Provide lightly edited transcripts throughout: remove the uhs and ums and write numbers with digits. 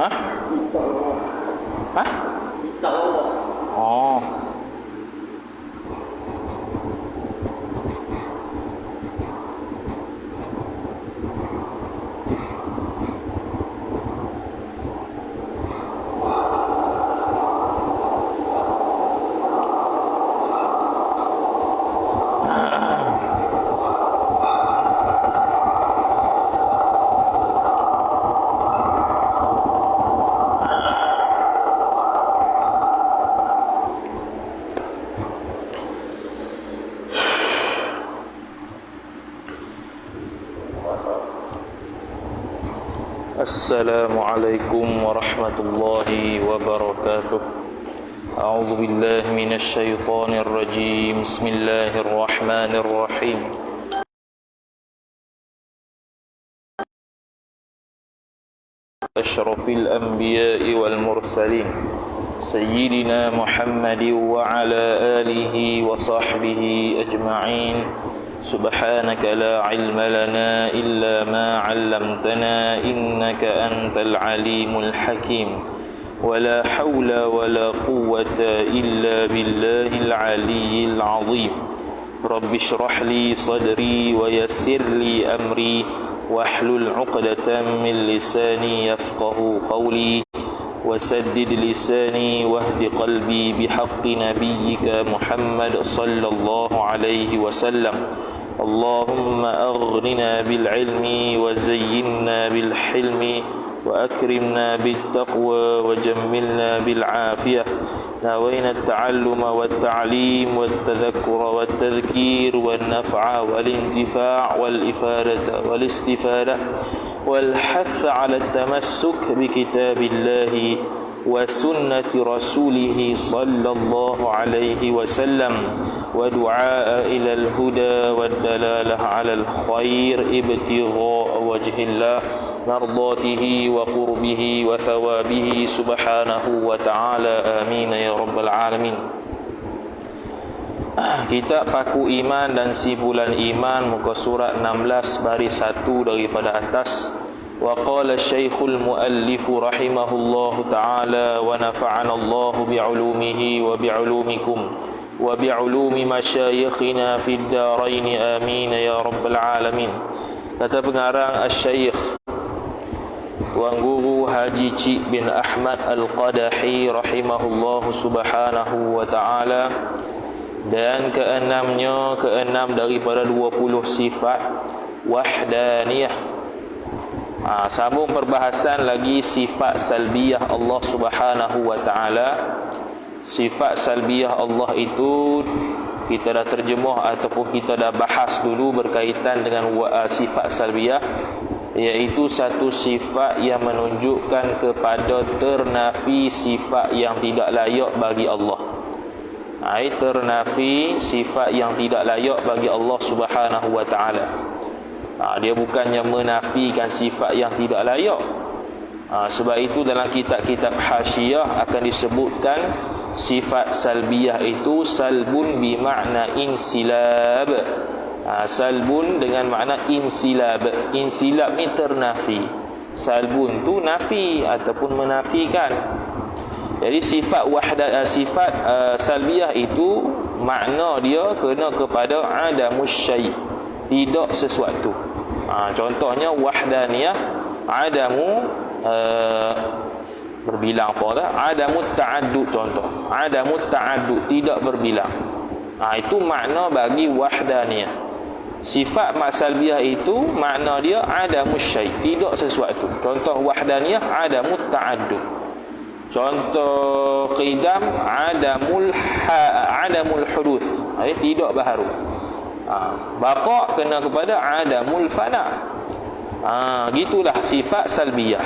Hah? Hah? Oh. Assalamualaikum warahmatullahi wabarakatuh. A'udzu billahi minasy syaithanir rajim. Bismillahirrahmanirrahim. Asyrafil anbiya'i wal mursalin Sayyidina Muhammadin wa ala alihi wa sahbihi ajma'in. سبحانك لا علم لنا إلا ما علمتنا إنك أنت العليم الحكيم ولا حول ولا قوة إلا بالله العلي العظيم رب اشرح لي صدري ويسر لي أمري واحلل عقدة من لساني يفقه قولي وسدد لساني واهد قلبي بحق نبيك محمد صلى الله عليه وسلم اللهم أغننا بالعلم وزينا بالحلم وأكرمنا بالتقوى وجملنا بالعافية نوينا التعلم والتعليم والتذكر والتذكير والنفع والانتفاع والإفادة والاستفادة والحث على التمسك بكتاب الله وسنة رسوله صلى الله عليه وسلم ودعاء إلى الهدى والدلالة على الخير ابتغاء وجه الله مرضاته وقربه وثوابه سبحانه وتعالى آمين يا رب العالمين. Kitab Paku Iman dan Simpulan Iman, muka surat 16 baris 1 daripada atas. Wa qala Syekhul Muallif rahimahullahu taala wa nafa'ana Allah bi'ulumihi wa bi'ulumikum wa bi'ulumi masyayikhina fid darain amin ya rabbal alamin. Kata pengarang Asy-Syaikh Tuan Guru Haji Cik bin Ahmad Al-Qadahi rahimahullahu subhanahu wa ta'ala. Dan keenam daripada 20 sifat wahdaniyah. Sambung perbahasan lagi sifat salbiyah Allah subhanahu wa ta'ala. Sifat salbiyah Allah itu kita dah terjemuh ataupun kita dah bahas dulu berkaitan dengan sifat salbiyah, iaitu satu sifat yang menunjukkan kepada ternafi sifat yang tidak layak bagi Allah. Ternafi sifat yang tidak layak bagi Allah subhanahu wa ta'ala. Dia bukannya menafikan sifat yang tidak layak. Sebab itu dalam kitab-kitab hasyiah akan disebutkan sifat salbiyah itu salbun bimakna insilab. Salbun dengan makna insilab. Insilab ni ternafi, salbun tu nafi ataupun menafikan. Jadi sifat sifat salbiyah itu makna dia kena kepada adamus syai', tidak sesuatu. Contohnya wahdaniyah adamu berbilang apa dah? Adamu ta'addud, contoh. Adamu ta'addud, tidak berbilang. Itu makna bagi wahdaniyah. Sifat salbiyah itu makna dia adamus syai', tidak sesuatu. Contoh wahdaniyah adamu ta'addud. Contoh qidam adamul huduth, tidak baharu. Baqa kena kepada adamul fana. Gitulah sifat salbiyah.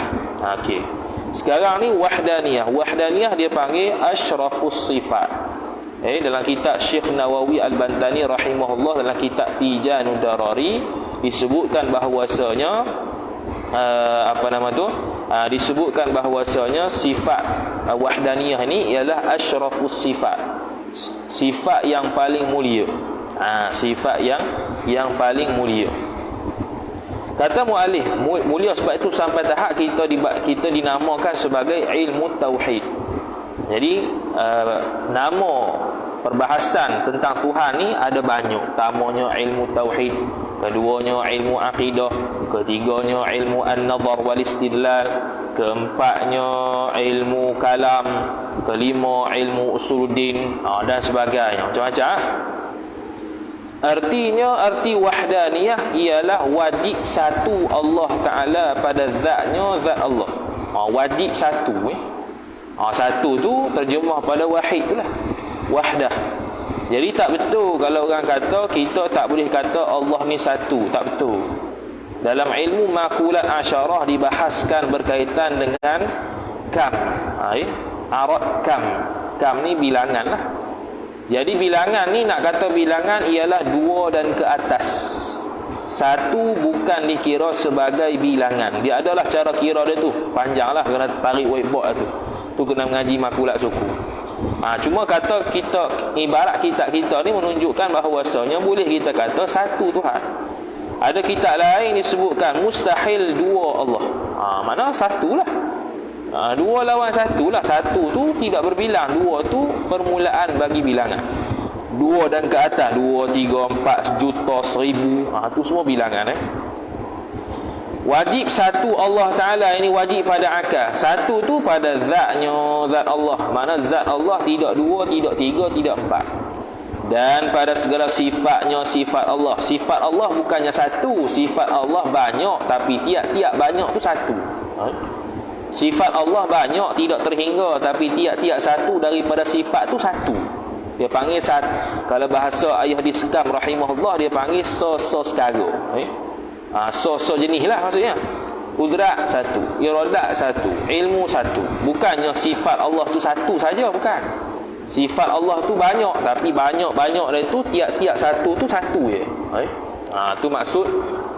Okey. Sekarang ni wahdaniyah. Wahdaniyah dia panggil asyrafus sifat. Dalam kitab Syekh Nawawi Al-Bantani rahimahullah, dalam kitab Tijanud Darari disebutkan bahawasanya disebutkan bahawasanya sifat wahdaniyah ni ialah asyrafus sifat. Sifat yang paling mulia. Sifat yang paling mulia. Kata muallif, mulia sebab itu sampai tahap kita dinamakan sebagai ilmu tauhid. Jadi nama perbahasan tentang Tuhan ni ada banyak. Pertamanya ilmu tauhid, keduanya ilmu akidah, ketiganya ilmu an-nazar wal istidlal, keempatnya ilmu kalam, kelima ilmu usuluddin, dan sebagainya. Macam-macam. Artinya, arti wahdaniyah ialah wajib satu Allah Ta'ala pada zatnya, zat Allah. Wajib satu. Satu tu terjemah pada wahid tu lah, wahdah. Jadi tak betul kalau orang kata kita tak boleh kata Allah ni satu. Tak betul. Dalam ilmu makulat asyarah dibahaskan berkaitan dengan kam. Arad kam. Kam ni bilangan lah. Jadi bilangan ni, nak kata bilangan ialah 2 dan ke atas. Satu bukan dikira sebagai bilangan. Dia adalah cara kira dia tu. Panjang lah, kena tarik whiteboard tu. Tu kena mengaji makulat suku. Cuma kata kita, ibarat kitab kita ni menunjukkan bahawasanya boleh kita kata satu Tuhan. Ada kitab lain disebutkan mustahil 2 Allah. Mana satu lah. 2 lawan 1 lah. 1 tu tidak berbilang, 2 tu permulaan bagi bilangan. 2 dan ke atas, 2, 3, 4, juta, 1000, tu semua bilangan. Wajib satu Allah Ta'ala ini wajib pada akal. Satu tu pada zatnya, zat Allah. Mana zat Allah tidak 2, tidak 3, tidak 4. Dan pada segala sifatnya, sifat Allah. Sifat Allah bukannya satu. Sifat Allah banyak, tapi tiap-tiap banyak tu satu. Sifat Allah banyak, tidak terhingga, tapi tiap-tiap satu daripada sifat tu satu. Dia panggil satu. Kalau bahasa Ayah Disekam rahimahullah, dia panggil so-so sekara. So-so jenis lah maksudnya. Kudrat satu, iradat satu, ilmu satu. Bukannya sifat Allah tu satu saja, bukan. Sifat Allah tu banyak, tapi banyak-banyak dari tu tiap-tiap satu tu satu je. Tu maksud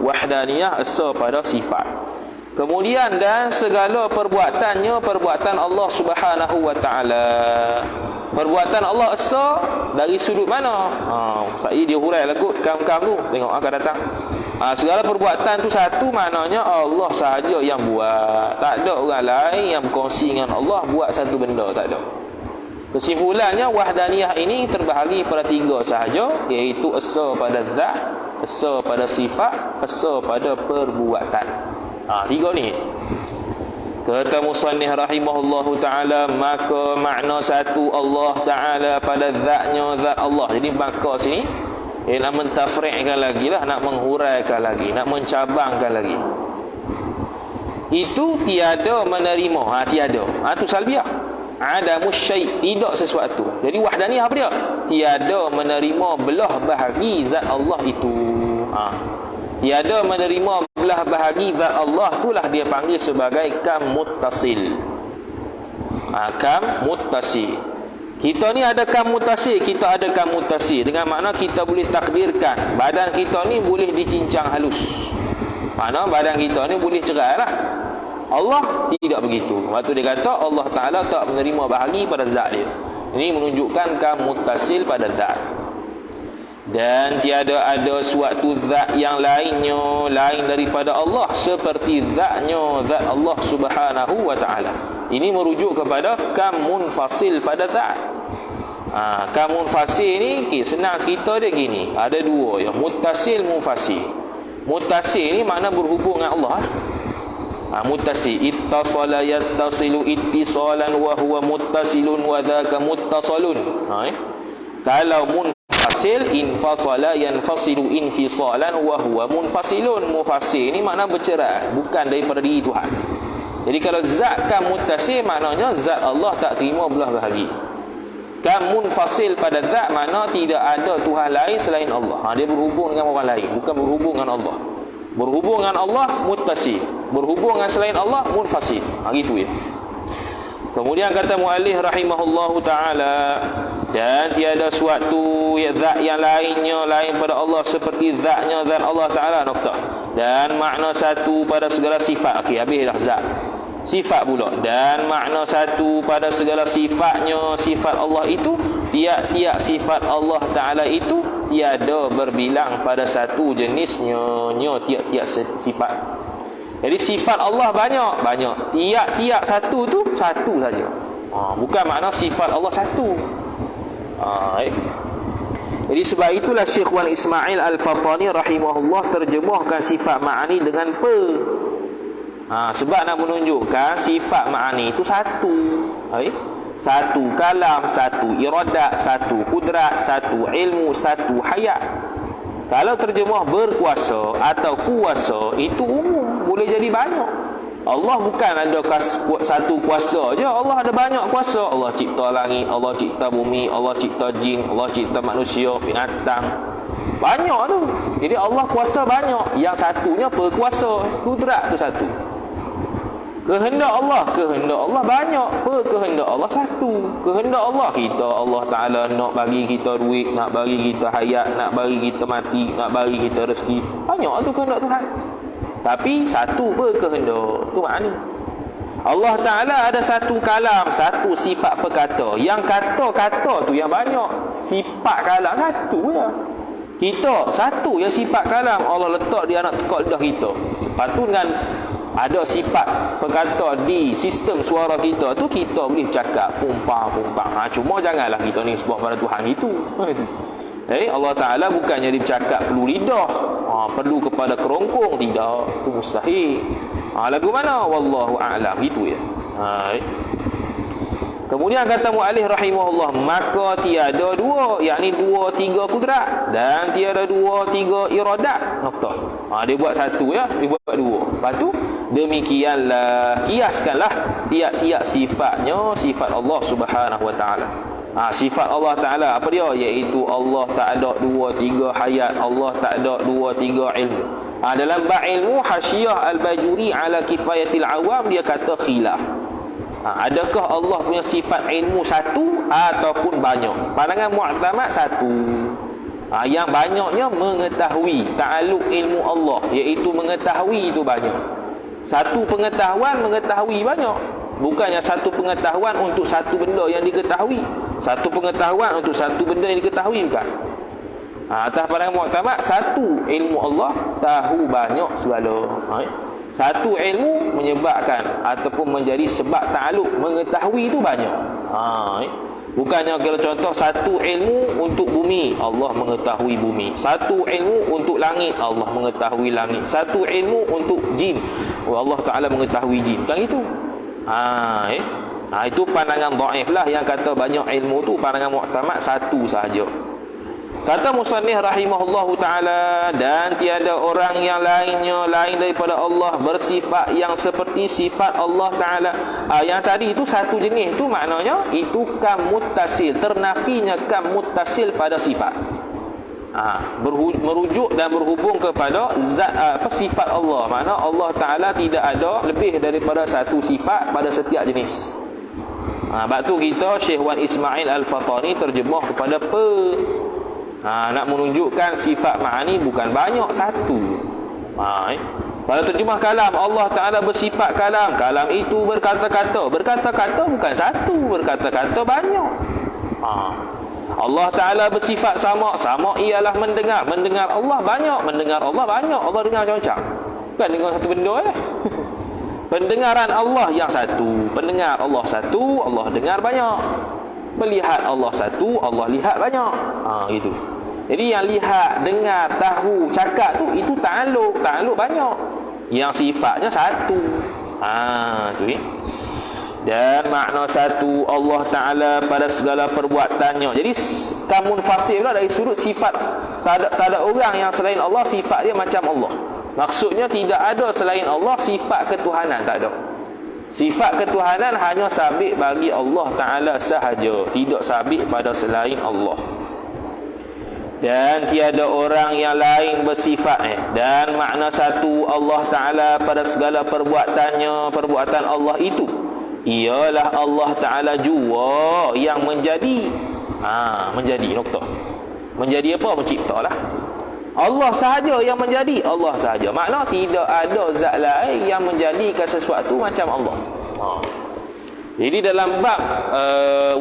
wahdaniyah, esa pada sifat. Kemudian dan segala perbuatannya perbuatan Allah Subhanahu wa taala. Perbuatan Allah esa dari sudut mana? Saya dia hurailah kot kam-kam tu. Tengok akan datang. Segala perbuatan tu satu, maknanya Allah sahaja yang buat. Tak ada orang lain yang berkongsi dengan Allah buat satu benda, tak ada. Kesimpulannya wahdaniyah ini terbahagi pada 3 sahaja, iaitu esa pada zat, esa pada sifat, esa pada perbuatan. 3 ni. Kata musannif rahimahullahu ta'ala, maka makna satu Allah Ta'ala pada zatnya, zat Allah. Jadi maka sini nak mentafri'kan lagi lah, nak menghuraikan lagi, nak mencabangkan lagi. Itu tiada menerima. Tiada. Tu salbiah. Adamus syai', tidak sesuatu. Jadi wahdaniyah apa dia? Tiada menerima belah bahagi zat Allah itu. Tiada menerima belah bahagi zat Allah, itulah dia panggil sebagai kam muttasil. Kam muttasil. Kita ni ada kam muttasil, kita ada kam muttasil. Dengan makna kita boleh takdirkan badan kita ni boleh dicincang halus. Mana badan kita ni boleh cerai lah. Allah tidak begitu. Waktu dia kata Allah Ta'ala tak menerima bahagi pada zat dia. Ini menunjukkan kam muttasil pada zat. Dan tiada ada suatu zat yang lainnya lain daripada Allah seperti zatnya zat Allah Subhanahu wa ta'ala. Ini merujuk kepada kam munfasil pada zat. Kam munfasil ni senang cerita dia gini. Ada 2 ya, muttasil, munfasil. Muttasil ni makna berhubung dengan Allah. Muttasil, ittasala yattasilu ittisalan wa huwa muttasilun wa dzaka muttasalun. Kalau munfasil, infasala yanfasilu infisalan wa huwa munfasilun. Munfasil ni makna bercerai, bukan daripada diri Tuhan. Jadi kalau zat kam muttasil, maknanya zat Allah tak terima belah bahagi. Kam munfasil pada zat makna tidak ada Tuhan lain selain Allah. Dia berhubung dengan orang lain, bukan berhubung dengan Allah. Berhubung dengan Allah muttasil, berhubung dengan selain Allah munfasil. Gitu ya. Kemudian kata muallif rahimahullahu taala, dan tiada suatu zat yang lainnya lain pada Allah seperti zatnya zat Allah taala, nokta. Dan makna satu pada segala sifat. Okey, habis dah zat. Sifat pula, dan makna satu pada segala sifatnya, sifat Allah itu, tiap-tiap sifat Allah taala itu tiada berbilang pada satu jenisnya, tiap-tiap sifat. Jadi sifat Allah banyak. Tiap-tiap satu tu satu saja. Bukan makna sifat Allah satu. Jadi sebab itulah Syekh Wan Ismail Al-Fatani rahimahullah terjemahkan sifat ma'ani dengan pe. Sebab nak menunjukkan sifat ma'ani itu satu. Satu kalam, satu iradat, satu kudrat, satu ilmu, satu hayat. Kalau terjemah berkuasa atau kuasa, itu umum, boleh jadi banyak. Allah bukan ada satu kuasa je, Allah ada banyak kuasa. Allah cipta langit, Allah cipta bumi, Allah cipta jin, Allah cipta manusia, binatang. Banyak tu. Jadi Allah kuasa banyak. Yang satunya berkuasa, kudrat tu satu. Kehendak Allah banyak. Kehendak Allah satu. Kehendak Allah, Allah Ta'ala nak bagi kita duit, nak bagi kita hayat, nak bagi kita mati, nak bagi kita rezeki. Banyak tu kehendak Tuhan. Tapi satu kehendak. Tu makna. Allah Ta'ala ada satu kalam, satu sifat perkata. Yang kata-kata tu yang banyak. Sifat kalam satu je. Kita satu yang sifat kalam Allah letak di anak tekak lidah kita. Lepas tu dengan ada sifat perkata di sistem suara kita tu, kita boleh cakap pumpang. Cuma janganlah kita ni sebab pada Tuhan itu. Allah Ta'ala bukannya dia bercakap perlu lidah, perlu kepada kerongkong, tidak, itu mustahil. Lagu mana? Wallahu a'lam. Gitu ya. Kemudian kata muallif rahimahullah, maka tiada dua, yakni dua tiga kudrat, dan tiada dua tiga iradat. Nokta. Dia buat satu ya, dia buat dua. Lepas tu demikianlah, kiaskanlah tiap-tiap sifatnya sifat Allah Subhanahu wa taala. Sifat Allah Taala apa dia? Iaitu Allah tak ada dua tiga hayat, Allah tak ada dua tiga ilmu. Dalam bab ilmu, Hasyiah Al-Bajuri ala Kifayatil Awam dia kata khilaf. Adakah Allah punya sifat ilmu satu ataupun banyak? Pandangan mu'tamad satu. Yang banyaknya mengetahui, ta'alluq ilmu Allah, iaitu mengetahui itu banyak. Satu pengetahuan mengetahui banyak. Bukannya satu pengetahuan untuk satu benda yang diketahui. Satu pengetahuan untuk satu benda yang diketahui, bukan. Atas pandangan mu'tamad, satu ilmu Allah tahu banyak segala. Satu ilmu menyebabkan ataupun menjadi sebab ta'alluq, mengetahui itu banyak. Bukannya kalau contoh satu ilmu untuk bumi, Allah mengetahui bumi. Satu ilmu untuk langit, Allah mengetahui langit. Satu ilmu untuk jin, Allah Ta'ala mengetahui jin. Bukan itu. Itu pandangan dhaif lah. Yang kata banyak ilmu tu pandangan mu'tamad satu sahaja. Kata musannif rahimahullahu ta'ala, dan tiada orang yang lainnya lain daripada Allah bersifat yang seperti sifat Allah Ta'ala. Yang tadi itu satu jenis tu maknanya itu kam muttasil, ternafinya kam muttasil pada sifat. Merujuk dan berhubung kepada zat, sifat Allah. Makna Allah Ta'ala tidak ada lebih daripada satu sifat pada setiap jenis. Sebab tu kita Syekh Wan Ismail Al-Fatani terjemah kepada nak menunjukkan sifat ma'ani bukan banyak, satu. Kalau terjemah kalam, Allah Ta'ala bersifat kalam, kalam itu berkata-kata. Berkata-kata bukan satu, berkata-kata banyak. Allah Ta'ala bersifat sama, sama ialah mendengar. Mendengar Allah banyak, mendengar Allah banyak. Allah dengar macam-macam, bukan dengar satu benda Pendengaran Allah yang satu, pendengar Allah satu, Allah dengar banyak. Melihat Allah satu, Allah lihat banyak. Gitu. Jadi yang lihat, dengar, tahu, cakap tu, itu ta'alluq. Ta'alluq banyak. Yang sifatnya satu. Tu ya. Dan makna satu Allah Ta'ala pada segala perbuatannya. Jadi kamun fasih pula dari sudut sifat. Tak ada orang yang selain Allah sifat dia macam Allah. Maksudnya tidak ada selain Allah sifat ketuhanan, tak ada. Sifat ketuhanan hanya sabit bagi Allah Ta'ala sahaja, tidak sabit pada selain Allah. dan tiada orang yang lain bersifat dan makna satu Allah Ta'ala pada segala perbuatannya. Perbuatan Allah itu ialah Allah Ta'ala jua yang menjadi. Menjadi, nokta. Menjadi apa? Menciptalah. Allah sahaja yang menjadi. Allah sahaja. Makna tidak ada zat lain yang menjadikan sesuatu macam Allah. Jadi dalam bab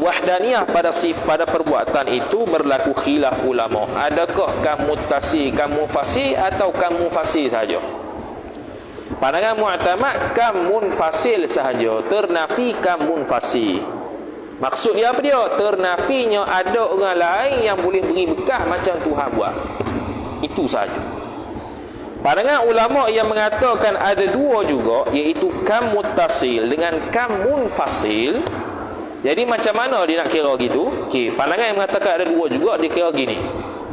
wahdaniyah pada perbuatan itu berlaku khilaf ulama. Adakah kamu muttasil, kamu fasih atau kamu fasih sahaja? Pandangan mu'tamad kamu fasil sahaja, ternafi kamu fasih. Maksudnya apa dia? Ternafinya ada orang lain yang boleh beri bekas macam Tuhan buat. Itu sahaja. Pandangan ulama yang mengatakan ada dua juga, iaitu kam muttasil dengan kam munfasil. Jadi macam mana dia nak kira gitu? Okey, pandangan yang mengatakan ada dua juga, dia kira gini.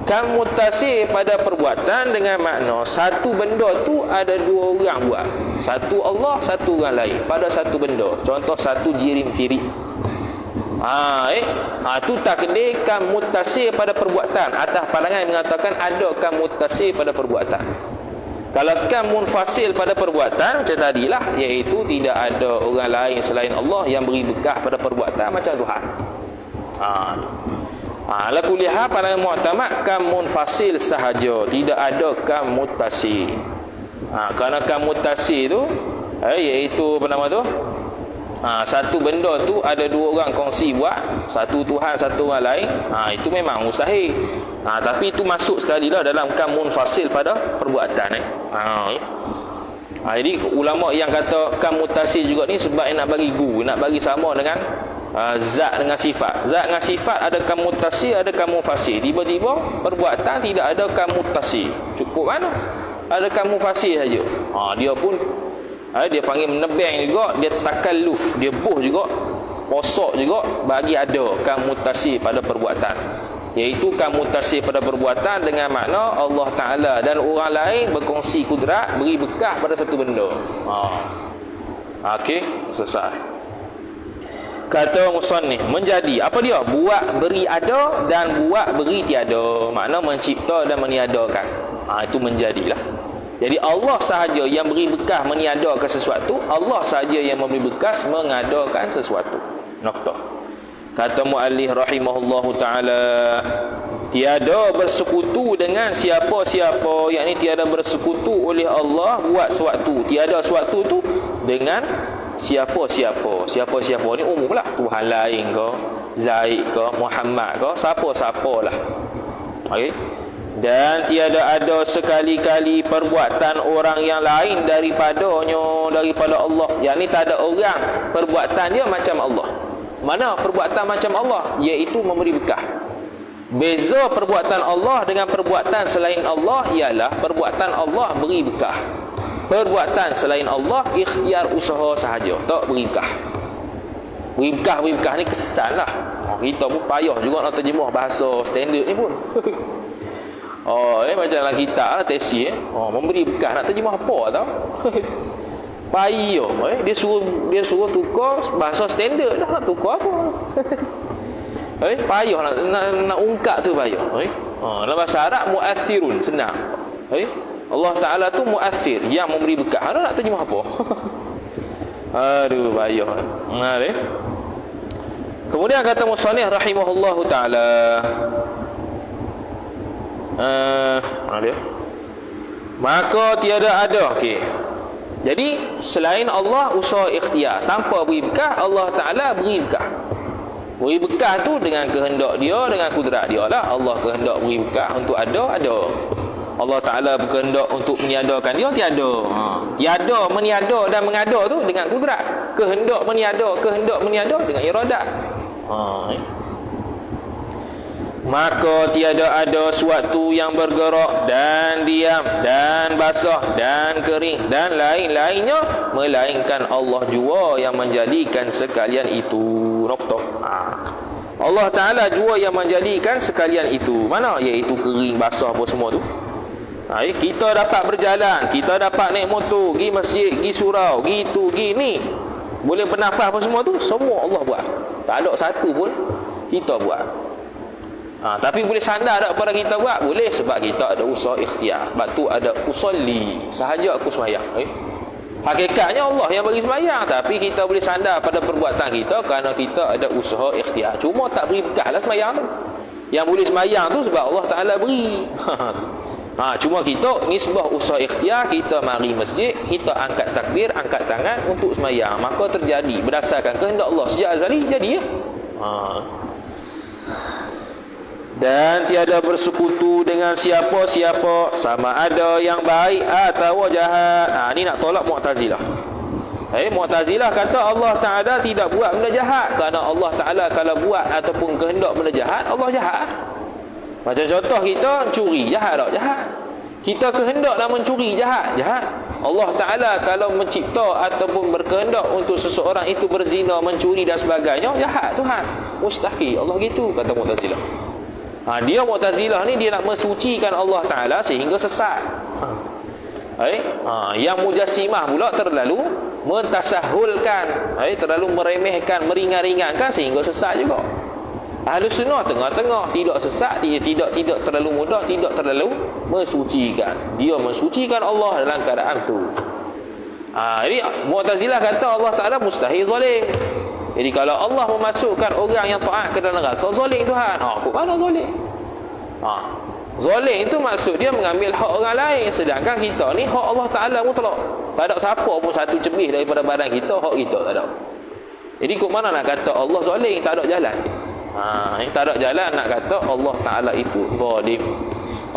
Kam muttasil pada perbuatan dengan makna satu benda tu ada dua orang buat. Satu Allah, satu orang lain pada satu benda. Contoh satu jirim firik. Tu takdir kam muttasil pada perbuatan. Atas pandangan yang mengatakan ada kam muttasil pada perbuatan. Kalau kam munfasil pada perbuatan macam tadilah, iaitu tidak ada orang lain selain Allah yang beri bekas pada perbuatan macam Tuhan. Ala kulli hal pandangan mu'tamad kam munfasil sahaja, tidak ada kam muttasil. Kerana kam muttasil tu iaitu apa nama tu? Satu benda tu ada dua orang kongsi buat, satu Tuhan, satu orang lain. Itu memang mustahil. Tapi itu masuk sekali lah dalam kam munfasil pada perbuatan. Jadi ulama yang kata kam muttasil juga ni sebab nak bagi nak bagi sama dengan zat dengan sifat. Zat dengan sifat ada kam muttasil, ada kam munfasil. Tiba-tiba perbuatan tidak ada kam muttasil. Cukup mana? Ada kam munfasil saja. Dia pun dia panggil menebang juga, dia takalluf, dia buh juga, posok juga bagi ada kam muttasil pada perbuatan. Iaitu kam muttasil pada perbuatan dengan makna Allah Ta'ala dan orang lain berkongsi kudrat, beri bekas pada satu benda. Okey, selesai. Kata musannif, menjadi apa dia? Buat beri ada dan buat beri tiada. Makna mencipta dan meniadakan. Itu menjadilah. Jadi Allah sahaja yang beri bekas meniadakan sesuatu, Allah sahaja yang memberi bekas mengadakan sesuatu. Nokta. Kata muallif rahimahullahu taala, tiada bersekutu dengan siapa-siapa, yakni tiada bersekutu oleh Allah buat sesuatu. Tiada sesuatu tu dengan siapa-siapa. Siapa-siapa ni umumlah, Tuhan lain ke, Zaid ke, Muhammad ke, siapa-siapalah. Okey. Dan tiada ada sekali-kali perbuatan orang yang lain daripada Allah. Yang ni tak ada orang perbuatan dia macam Allah. Mana perbuatan macam Allah? Iaitu memberi bekas. Beza perbuatan Allah dengan perbuatan selain Allah ialah perbuatan Allah beri bekas. Perbuatan selain Allah ikhtiar usaha sahaja, tak beri bekas. Beri bekas ni kesan lah. Kita pun payah juga nak terjemah bahasa standard ni pun. Macam dalam kitab lah, tesis memberi bekas, nak terjemah apa tau. Payah. Dia suruh tukar bahasa standard dah, nak tukar apa. Payah nak ungkap tu payah. Dalam bahasa Arab mu'athirun, senang. Allah Ta'ala tu mu'athir, yang memberi bekas. Nak terjemah apa? Aduh, payah. Kemudian kata musannif rahimahullahu ta'ala, maka tiada ada. Okey. Jadi selain Allah usaha ikhtiar tanpa beri bekas, Allah Ta'ala beri bekas. Beri bekas tu dengan kehendak dia, dengan kudrat dia lah. Allah kehendak beri bekas untuk ada. Allah Ta'ala berkehendak untuk meniadakan dia, tiada. Tiada, meniada dan mengada tu dengan kudrat. Kehendak meniada dengan iradat. Maka tiada ada suatu yang bergerak dan diam dan basah dan kering dan lain-lainnya melainkan Allah jua yang menjadikan sekalian itu. Nokta. Allah Ta'ala jua yang menjadikan sekalian itu. Mana? Iaitu kering, basah apa semua tu. Kita dapat berjalan, kita dapat naik motor, pergi masjid, pergi surau, pergi tu, pergi ni, boleh bernafas apa semua tu, semua Allah buat. Tak ada satu pun kita buat. Tapi boleh sandar tak kepada kita buat? Boleh, sebab kita ada usaha ikhtiar. Sebab tu ada usolli, sahaja aku sembahyang. Hakikatnya Allah yang bagi sembahyang, tapi kita boleh sandar pada perbuatan kita kerana kita ada usaha ikhtiar. Cuma tak beri bekah lah sembahyang tu. Yang boleh sembahyang tu sebab Allah Ta'ala beri. Cuma kita nisbah usaha ikhtiar, kita mari masjid, kita angkat takbir, angkat tangan untuk sembahyang, maka terjadi berdasarkan kehendak Allah sejak azali, jadi ya. Dan tiada bersekutu dengan siapa-siapa, sama ada yang baik atau jahat. Ni nak tolak Mu'tazilah. Mu'tazilah kata Allah Ta'ala tidak buat benda jahat, kerana Allah Ta'ala kalau buat ataupun kehendak benda jahat, Allah jahat. Macam contoh kita curi, jahat tak? Jahat. Kita kehendak nak mencuri, jahat? Jahat. Allah Ta'ala kalau mencipta ataupun berkehendak untuk seseorang itu berzina, mencuri dan sebagainya, jahat Tuhan. Mustahil. Allah gitu, kata Mu'tazilah. Dia Mu'tazilah ni dia nak mensucikan Allah Ta'ala sehingga sesat. Yang Mujassimah pula terlalu mentasahulkan, terlalu meremehkan, meringan-ringankan sehingga sesat juga. Ahlus Sunnah tengah-tengah, tidak sesat, dia tidak terlalu mudah, tidak terlalu mensucikan. Dia mensucikan Allah dalam keadaan tu. Jadi Mu'tazilah kata Allah Ta'ala mustahil zalim. Jadi kalau Allah memasukkan orang yang taat ke dalam neraka, zalim Tuhan. Kok mana zalim? Zalim itu maksud dia mengambil hak orang lain, sedangkan kita ni hak Allah Ta'ala mutlak. Tak ada siapa pun satu cebih daripada badan kita, hak kita tak ada. Jadi kok mana nak kata Allah zalim? Tak ada jalan. Tak ada jalan nak kata Allah Ta'ala itu zalim.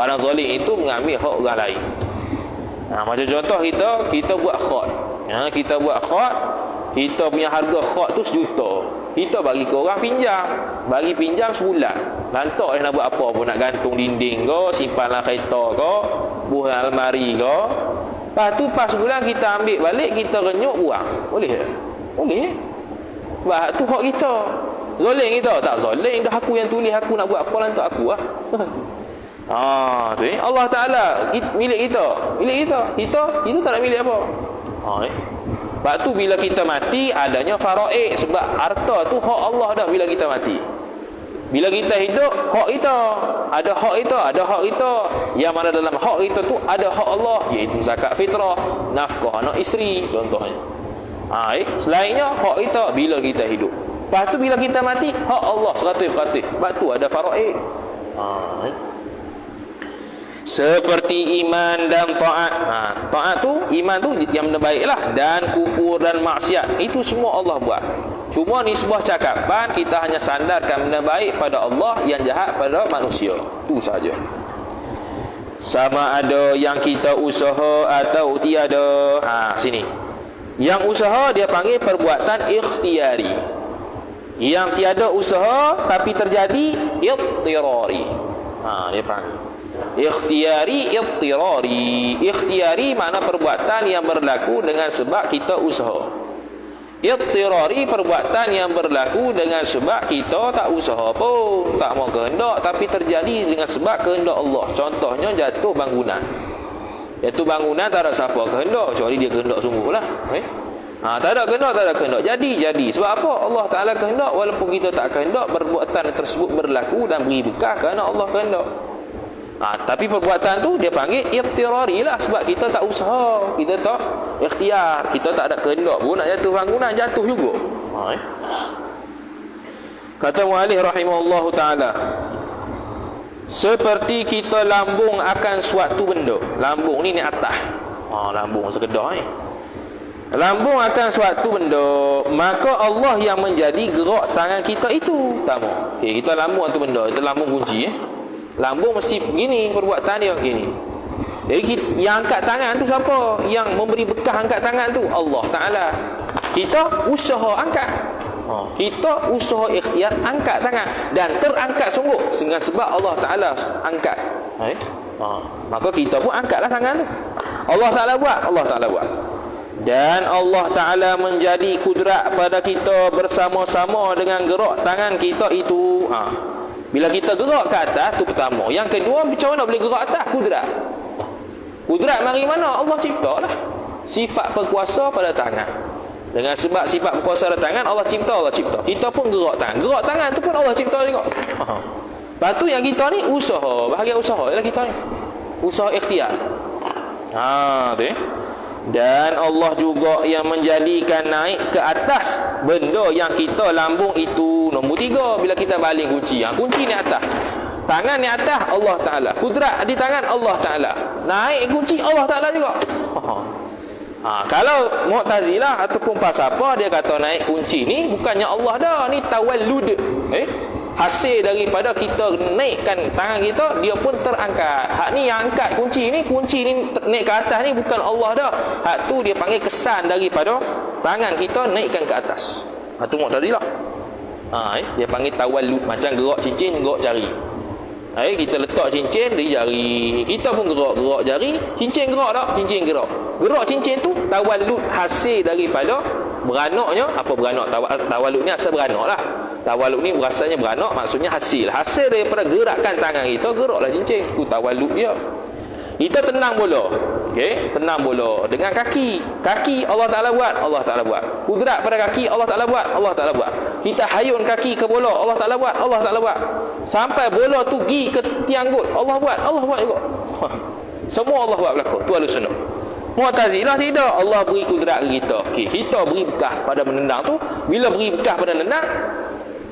Orang zalim itu mengambil hak orang lain. Macam contoh kita buat khot. Kita buat khot, kita punya harga khot tu 1 juta. Kita bagi ke orang pinjam. Bagi pinjam sebulan. Lantak dia nak buat apa pun, nak gantung dinding ke, simpan dalam kereta ke, buah almari ke. Lepas tu pas sebulan kita ambil balik, kita renyuk buang. Boleh tak? Boleh. Sebab tu hak kita. Zalim kita? Tak zalim. Dah aku yang tulis, aku nak buat apa lantak aku lah. Allah Ta'ala milik kita. Milik kita. Kita tak nak milik apa. Sebab tu bila kita mati adanya faraid, sebab harta tu hak Allah dah bila kita mati. Bila kita hidup, hak kita. Ada hak kita, ada hak kita. Yang mana dalam hak kita tu ada hak Allah, iaitu zakat fitrah, nafkah anak isteri contohnya. Selainnya hak kita bila kita hidup. Lepas tu bila kita mati, hak Allah 100%. Sebab tu ada faraid. Seperti iman dan taat. Taat tu, iman tu yang benda baik lah. Dan kufur dan maksiat, itu semua Allah buat. Cuma nisbah cakapan kita hanya sandarkan benda baik pada Allah, yang jahat pada manusia. Itu saja. Sama ada yang kita usaha atau tiada. Sini. Yang usaha dia panggil perbuatan ikhtiari. Yang tiada usaha tapi terjadi ittirari. Dia panggil ikhtiari, ittirari. Ikhtiari makna perbuatan yang berlaku dengan sebab kita usaha. Ittirari perbuatan yang berlaku dengan sebab kita tak usaha pun, tak mau kehendak, tapi terjadi dengan sebab kehendak Allah. Contohnya jatuh bangunan. Jatuh bangunan tak ada siapa kehendak, kecuali dia kehendak sungguh lah. Tak ada kehendak, jadi. Sebab apa? Allah Ta'ala kehendak, walaupun kita tak kehendak, perbuatan tersebut berlaku dan beri bekah kerana Allah kehendak. Tapi perbuatan tu dia panggil ittirari lah, sebab kita tak usaha, kita tak ikhtiar, kita tak ada kehendak pun nak jatuh bangunan, jatuh juga. Kata muallif rahimahullahu ta'ala, seperti kita lambung akan suatu benda. Lambung ni atas. Lambung sekedar ni. Lambung akan suatu benda, maka Allah yang menjadi gerak tangan kita itu. Tak mau. Kita lambung satu benda, kita lambung kunci. Lambung mesti begini, perbuatan dia begini. Jadi yang angkat tangan tu siapa? Yang memberi bekah angkat tangan tu Allah Ta'ala. Kita usaha angkat. Kita usaha ikhtiar angkat tangan, dan terangkat sungguh dengan sebab Allah Ta'ala angkat. Maka kita pun angkatlah tangan tu. Allah Ta'ala buat, Allah Ta'ala buat. Dan Allah Ta'ala menjadi kudrat pada kita bersama-sama dengan gerak tangan kita itu. Bila kita gerak ke atas, tu pertama. Yang kedua, macam mana boleh gerak atas? Kudrat. Kudrat mari mana? Allah cipta lah. Sifat berkuasa pada tangan. Dengan sebab sifat berkuasa pada tangan, Allah cipta. Kita pun gerak tangan. Gerak tangan tu pun Allah cipta juga. Lepas tu yang kita ni usaha, bahagian usaha ialah kita ni. Usaha ikhtiar. Tu Dan Allah juga yang menjadikan naik ke atas benda yang kita lambung itu. Nombor 3, bila kita baling kunci. Kunci ni atas. Tangan ni atas, Allah Ta'ala. Kudrat di tangan Allah Ta'ala. Naik kunci Allah Ta'ala juga. Kalau Mu'tazilah ataupun falsafah, dia kata naik kunci ni bukannya Allah dah, ni tawallud. Hasil daripada kita naikkan tangan kita, dia pun terangkat. Hak ni yang angkat kunci ni naik ke atas ni bukan Allah dah. Hak tu dia panggil kesan daripada tangan kita naikkan ke atas. Hak tu Mu'tazilah. Dia panggil tawallud, macam gerak cincin, gerak jari. Kita letak cincin di jari, kita pun gerak jari, cincin gerak tak? Cincin gerak. Gerak cincin tu tawallud, hasil daripada beranaknya. Apa beranak? Tawallud ni asal beranak lah. Tawallud ni rasanya beranak, maksudnya hasil daripada gerakan tangan kita, geraklah cincin. Tu tawallud dia. Kita tenang bola. Tenang bola dengan kaki. Kaki Allah Ta'ala buat, Allah Ta'ala buat. Kudrat pada kaki Allah Ta'ala buat, Allah Ta'ala buat. Kita hayun kaki ke bola, Allah Ta'ala buat, Allah Ta'ala buat. Sampai bola tu pergi ke tiang gol, Allah buat juga. Semua Allah buat berlaku. Tu Ahlus Sunnah. Mu'tazilah tidak. Allah beri kudrat ke kita. Kita beri bekah pada menendang tu. Bila beri bekah pada menendang,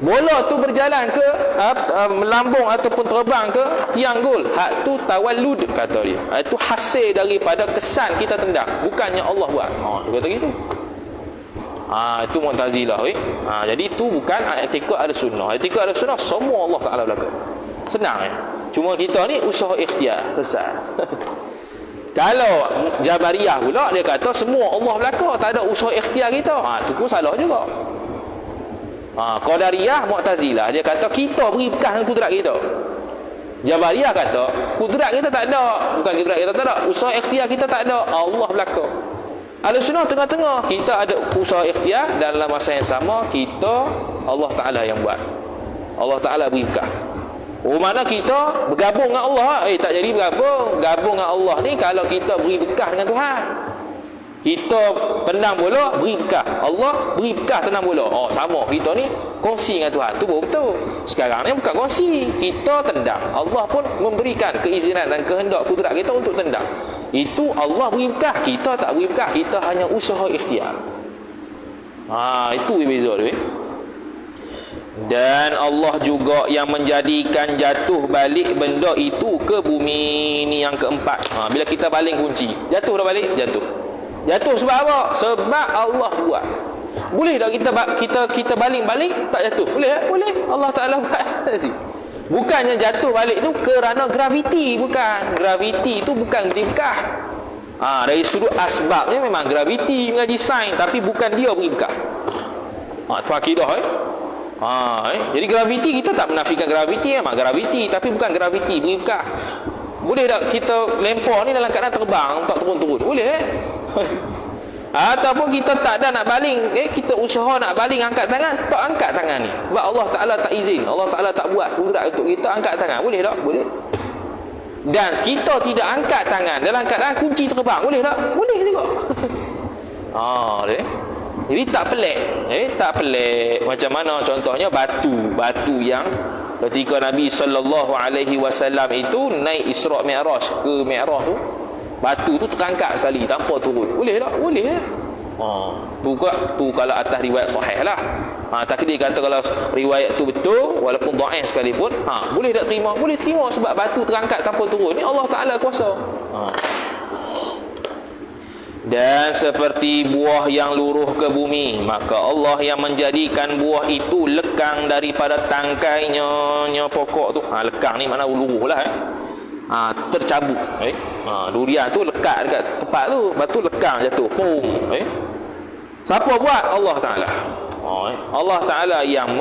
bola tu berjalan ke melambung ataupun terbang ke tiang gol. Hak tu tawallud kata dia. Itu hasil daripada kesan kita tendang, bukannya Allah buat. Dia kata gitu. Itu Mu'tazilah. Jadi itu bukan etika Ahlussunnah. Etika Ahlussunnah semua Allah Ta'ala belaka. Senang. Cuma kita ni usaha ikhtiar. Selesai. Kalau Jabariyah pula, dia kata semua Allah belaka, tak ada usaha ikhtiar kita. Itu pun salah juga. Qadariyah, Mu'tazilah, dia kata kita beri bekah dengan kudrat kita. Jabariyah kata kudrat kita tak ada. Bukan kudrat kita tak ada, usaha ikhtiar kita tak ada, Allah belaka. Ahlussunnah tengah-tengah, kita ada usaha ikhtiar, dalam masa yang sama kita Allah Ta'ala yang buat. Allah Ta'ala beri bekah. Mana kita bergabung dengan Allah. Tak jadi bergabung. Gabung dengan Allah ni kalau kita beri bekah dengan Tuhan. Kita tendang bola, beri bekah. Allah beri bekah tendang bola. Sama. Kita ni kongsi dengan Tuhan. Tu betul. Sekarang ni bukan kongsi. Kita tendang. Allah pun memberikan keizinan dan kehendak kudrat kita untuk tendang. Itu Allah beri bekah. Kita tak beri bekah. Kita hanya usaha ikhtiar. Itu beza dia. Dan Allah juga yang menjadikan jatuh balik benda itu ke bumi. Ni yang keempat. Bila kita baling kunci, jatuh dah balik? Jatuh sebab apa? Sebab Allah buat. Boleh tak kita baling-baling tak jatuh? Boleh? Boleh. Allah Ta'ala buat. Bukannya jatuh balik tu kerana graviti. Bukan. Graviti tu bukan beri bekah. Dari sudut asbabnya memang graviti mengaji sains, tapi bukan dia beri bekah. Tu akidah. Jadi graviti, kita tak menafikan graviti. Memang graviti, tapi bukan graviti beri bekah. Boleh tak kita lempar ni dalam keadaan terbang, tak turun-turun? Boleh. Ataupun kita tak ada nak baling, kita usaha nak baling, angkat tangan, tak angkat tangan ni sebab Allah Ta'ala tak izin, Allah Ta'ala tak buat kudrat untuk kita angkat tangan. Boleh tak? Boleh. Dan kita tidak angkat tangan dalam keadaan kunci terbang. Boleh tak? Boleh juga. Jadi tak pelik. Tak pelik. Macam mana contohnya batu yang ketika Nabi SAW itu naik Isra' Mi'raj ke Mi'raj tu, batu tu terangkat sekali tanpa turun. Boleh tak? Boleh. Tu kalau atas riwayat sahih lah. Tapi dia kata kalau riwayat tu betul, walaupun dhaif sekalipun, boleh tak terima? Boleh terima sebab batu terangkat tanpa turun. Ni Allah Ta'ala kuasa. Dan seperti buah yang luruh ke bumi, maka Allah yang menjadikan buah itu lekang daripada tangkainya pokok tu. Lekang ni makna luruh lah. Tercabut. Durian tu lekat dekat tempat tu, lepas tu lekang jatuh. Pum. Siapa buat? Allah Ta'ala. Allah Ta'ala yang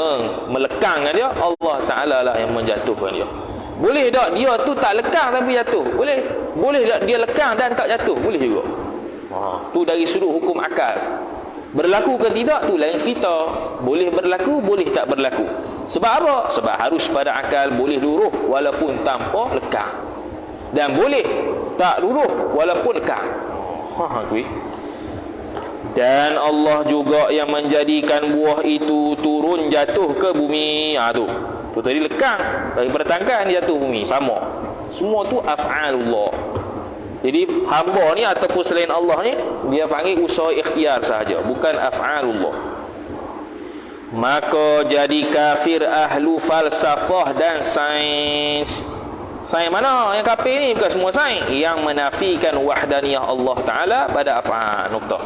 melekangkan dia. Allah Ta'ala lah yang menjatuhkan dia. Boleh tak dia tu tak lekang tapi jatuh? Boleh. Boleh tak dia lekang dan tak jatuh? Boleh juga. Tu dari sudut hukum akal. Berlaku ke tidak tu lain cerita. Boleh berlaku, boleh tak berlaku. Sebab apa? Sebab harus pada akal boleh luruh walaupun tanpa lekang. Dan boleh tak luruh walaupun lekang. Dan Allah juga yang menjadikan buah itu turun jatuh ke bumi. Tu Tu tadi lekang daripada tangkai dia jatuh bumi, sama. Semua tu af'alullah. Jadi hamba ni ataupun selain Allah ni dia panggil usaha ikhtiar sahaja, bukan af'alullah. Maka jadi kafir ahlu falsafah dan sains. Sains mana yang kafir ni? Bukan semua sains yang menafikan wahdaniyah Allah Ta'ala pada af'al. Nuktah.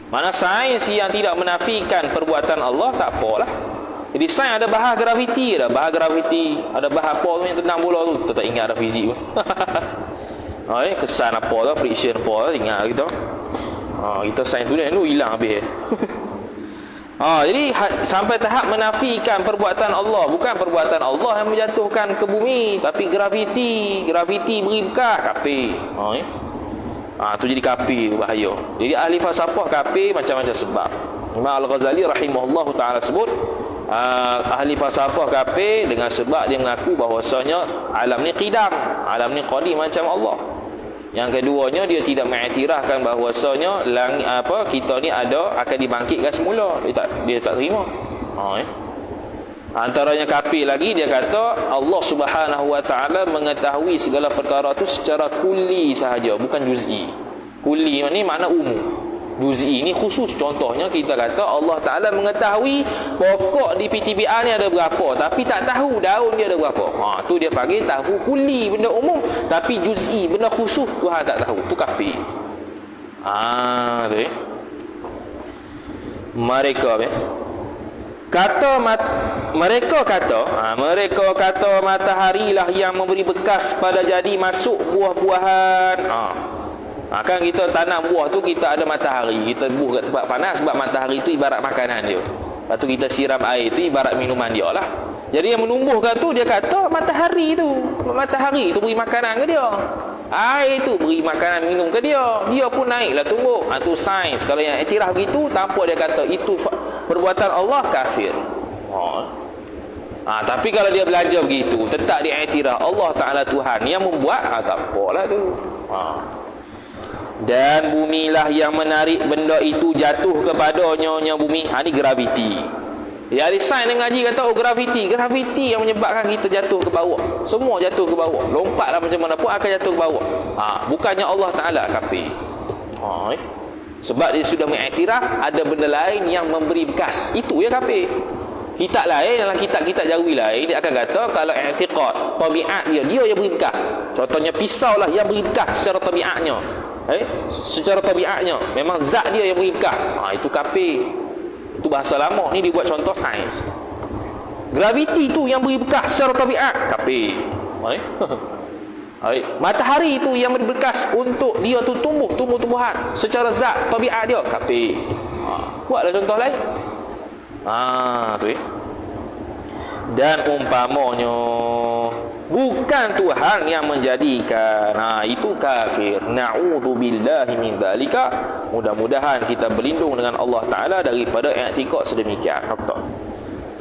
Mana sains yang tidak menafikan perbuatan Allah, tak apalah. Jadi sains ada bahas graviti, ada bahas apa tu yang tendang bola tu, tak ingat ada fizik pun. Kesan apa tu, friction apa tu, ingat kita. Kita sains tu hilang habis. Jadi sampai tahap menafikan perbuatan Allah. Bukan perbuatan Allah yang menjatuhkan ke bumi, tapi graviti beri bekas, kafir. Tu jadi kafir, bahaya. Jadi ahli falsafah kafir macam-macam sebab. Imam Al-Ghazali rahimahullah ta'ala sebut ahli falsafah kafir dengan sebab dia mengaku bahawasanya alam ni qidam, alam ni qadim macam Allah. Yang keduanya, dia tidak mengiktirafkan bahawasanya kita ni akan dibangkitkan semula. Dia tak terima. Antaranya kafir lagi, dia kata Allah Subhanahu wa taala mengetahui segala perkara tu secara kulli sahaja, bukan juz'i. Kulli ni makna umum. Juz'i ni khusus. Contohnya kita kata Allah Ta'ala mengetahui pokok di PTBR ni ada berapa, tapi tak tahu daun dia ada berapa. Tu dia panggil tahu kuli, benda umum. Tapi juz'i, benda khusus, Tuhan tak tahu. Tu kafir. Tu Mereka kata matahari lah yang memberi bekas pada jadi masuk buah-buahan. Kan kita tanam buah tu, kita ada matahari, kita buah kat tempat panas, sebab matahari tu ibarat makanan dia. Lepas tu kita siram air tu ibarat minuman dia lah. Jadi yang menumbuhkan tu, dia kata matahari tu beri makanan ke dia, air tu beri makanan minum ke dia, dia pun naiklah tumbuh. Tu sains. Kalau yang iktiraf begitu, tanpa dia kata itu perbuatan Allah, kafir. Tapi kalau dia belajar begitu, tetap dia iktiraf Allah Ta'ala Tuhan yang membuat, tak apalah tu. Dan bumilah yang menarik benda itu jatuh kepadanya bumi. Ini graviti. Ya, ahli sains yang ngaji kata graviti yang menyebabkan kita jatuh ke bawah. Semua jatuh ke bawah. Lompatlah macam mana pun akan jatuh ke bawah. Bukannya Allah Ta'ala, kafir. Sebab dia sudah mengiktiraf ada benda lain yang memberi bekas. Itu ya kafir. Kitab lain, dalam kitab-kitab jawi lain, dia akan kata kalau i'tiqad tabiat dia yang beri bekas. Contohnya pisau lah yang beri bekas secara tabiatnya. Secara tabiatnya memang zat dia yang beri bekas. Itu kafir. Itu bahasa lama. Ni dibuat contoh sains. Graviti tu yang beri bekas secara tabiat, kafir. Matahari tu yang beri bekas untuk dia tu tumbuh-tumbuhan secara zat tabiat dia, kafir. Buatlah contoh lain. Tu dan umpamanya bukan Tuhan yang menjadikan, itu kafir. Na'udzubillahi min dzalika. Mudah-mudahan kita berlindung dengan Allah Ta'ala daripada i'tiqad sedemikian.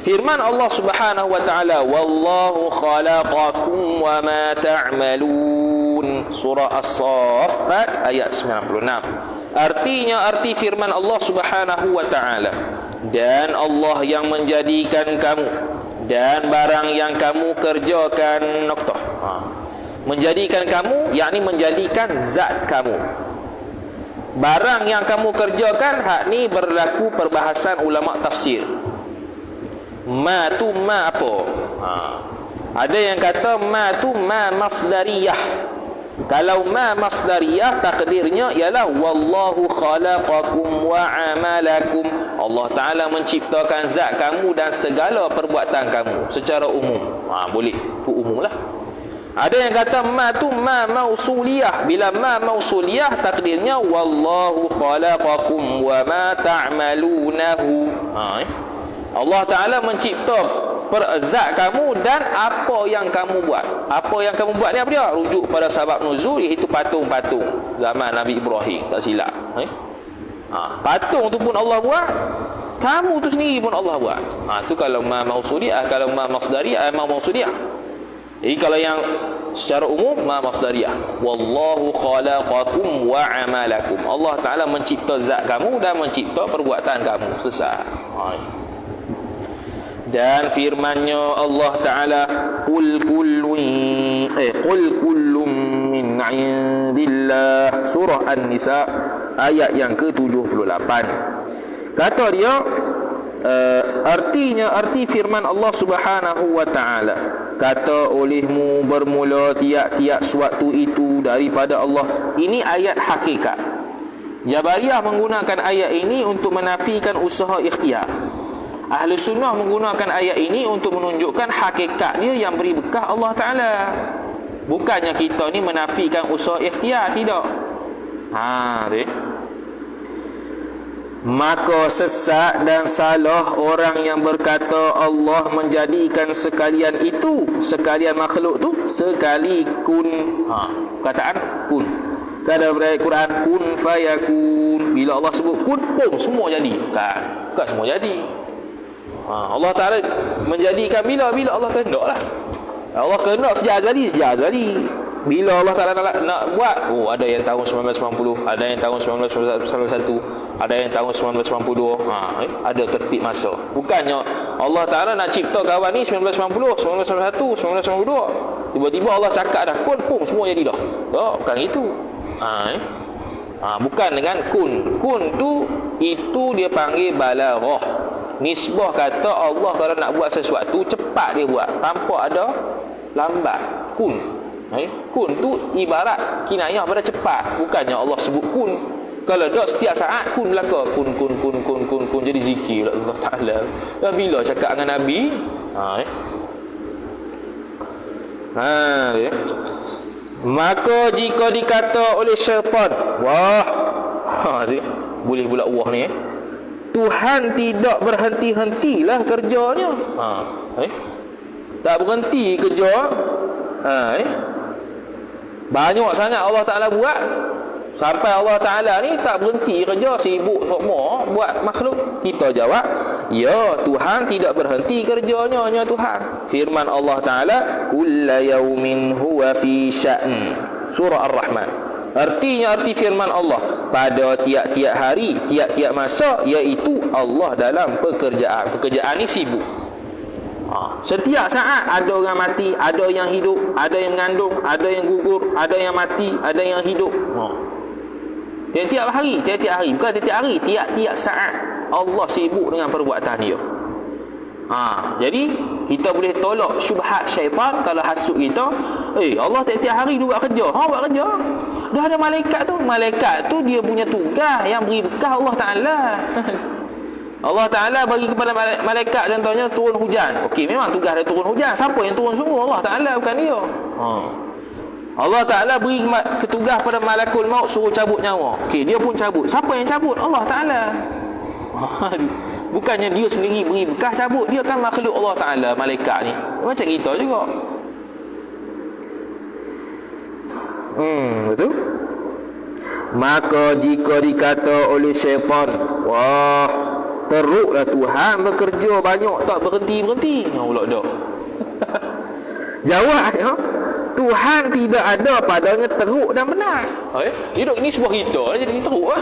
Firman Allah Subhanahu wa Ta'ala, wallahu khalaqakum wa ma ta'malun. Surah As-Saffat ayat 96. Artinya, arti firman Allah Subhanahu wa Ta'ala, dan Allah yang menjadikan kamu dan barang yang kamu kerjakan. Menjadikan kamu, yakni menjadikan zat kamu. Barang yang kamu kerjakan, hak ni berlaku perbahasan ulama tafsir. Ma tu ma apa? Ada yang kata ma tu ma masdariyah. Kalau ma masdariyah, takdirnya ialah wallahu khalaqakum wa amalakum. Allah Ta'ala menciptakan zat kamu dan segala perbuatan kamu secara umum. Boleh, itu umum lah. Ada yang kata ma tu ma mausuliyah. Bila ma mausuliyah, takdirnya wallahu khalaqakum wa ma ta'malunahu. Allah Ta'ala mencipta zat kamu dan apa yang kamu buat. Apa yang kamu buat ni apa dia? Rujuk pada sebab nuzul, iaitu patung-patung zaman Nabi Ibrahim, tak silap. Patung tu pun Allah buat, kamu tu sendiri pun Allah buat. Tu kalau ma mausuliyah. Kalau ma masdariyah, ma mausuliyah. Jadi kalau yang secara umum, ma masdariyah. Wallahu khalaqakum wa amalakum. Allah Ta'ala mencipta zat kamu dan mencipta perbuatan kamu. Selesai. Dan firman-Nya Allah Ta'ala, qul kullum min 'indillah, surah An-Nisa ayat yang ke-78. Kata dia, arti firman Allah Subhanahu wa Ta'ala, kata olehmu bermula tiap-tiap suatu itu daripada Allah. Ini ayat hakikat. Jabariyah menggunakan ayat ini untuk menafikan usaha ikhtiar. Ahli sunnah menggunakan ayat ini untuk menunjukkan hakikat dia yang beri bekah Allah Ta'ala. Bukannya kita ni menafikan usaha ikhtiar, tidak. Maka sesat dan salah orang yang berkata Allah menjadikan sekalian makhluk tu sekali kun. Kataan kun. Kada berayat Quran kun fayakun. Bila Allah sebut kun, pun semua jadi. Bukan semua jadi. Allah Ta'ala menjadikan bila Allah kehendak lah. Allah kehendak sejak azali. Bila Allah Ta'ala nak buat, ada yang tahun 1990, ada yang tahun 1991, ada yang tahun 1992. Ada tertib masa. Bukannya Allah Ta'ala nak cipta kawan ni 1990, 1991, 1992, tiba-tiba Allah cakap dah kun, pum, semua jadi dah. Bukan itu. Bukan dengan kun. Kun tu, itu dia panggil balaghah. Nisbah kata Allah kalau nak buat sesuatu cepat dia buat, tanpa ada lambat. Kun. Kun tu ibarat kinayah pada cepat. Bukannya Allah sebut kun. Kalau dah setiap saat kun belaka, kun jadi zikir Allah Ta'ala. Dan bila cakap dengan Nabi, maka jika dikata oleh syaitan, boleh pula wah ni, Tuhan tidak berhenti-hentilah kerjanya. Tak berhenti kerja. Banyak sangat Allah Ta'ala buat, sampai Allah Ta'ala ni tak berhenti kerja, sibuk semua buat makhluk. Kita jawab, ya, Tuhan tidak berhenti kerjanya, ya Tuhan. Firman Allah Ta'ala, kulla yaumin huwa fi sya'n, surah Ar-Rahman. Artinya, arti firman Allah, pada tiap-tiap hari, tiap-tiap masa, iaitu Allah dalam pekerjaan. Pekerjaan ni sibuk. Setiap saat ada orang mati, ada yang hidup, ada yang mengandung, ada yang gugur, ada yang mati, ada yang hidup. Tiap-tiap hari, bukan tiap-tiap hari, tiap-tiap saat Allah sibuk dengan perbuatan dia. Jadi kita boleh tolak syubhat syaitan kalau hasut kita. Allah tiap-tiap hari dia buat kerja. Buat kerja. Dah ada malaikat tu. Malaikat tu dia punya tugas yang beri bekah Allah Ta'ala. Allah Ta'ala bagi kepada malaikat contohnya turun hujan. Okey, memang tugas dia turun hujan. Siapa yang turun sungguh? Allah Ta'ala, bukan dia. Allah Ta'ala beri ketugas pada malakul maut suruh cabut nyawa. Okey, dia pun cabut. Siapa yang cabut? Allah Ta'ala. Bukannya dia sendiri beri bekah cabut. Dia kan makhluk Allah Ta'ala, malaikat ni. Macam kita juga. Betul? Maka jika dikata oleh syaitan, teruklah Tuhan bekerja banyak, tak berhenti-berhenti. Pula dah. Jawab, Tuhan tidak ada padanya teruk dan benar. Ini sebuah kita jadi teruk.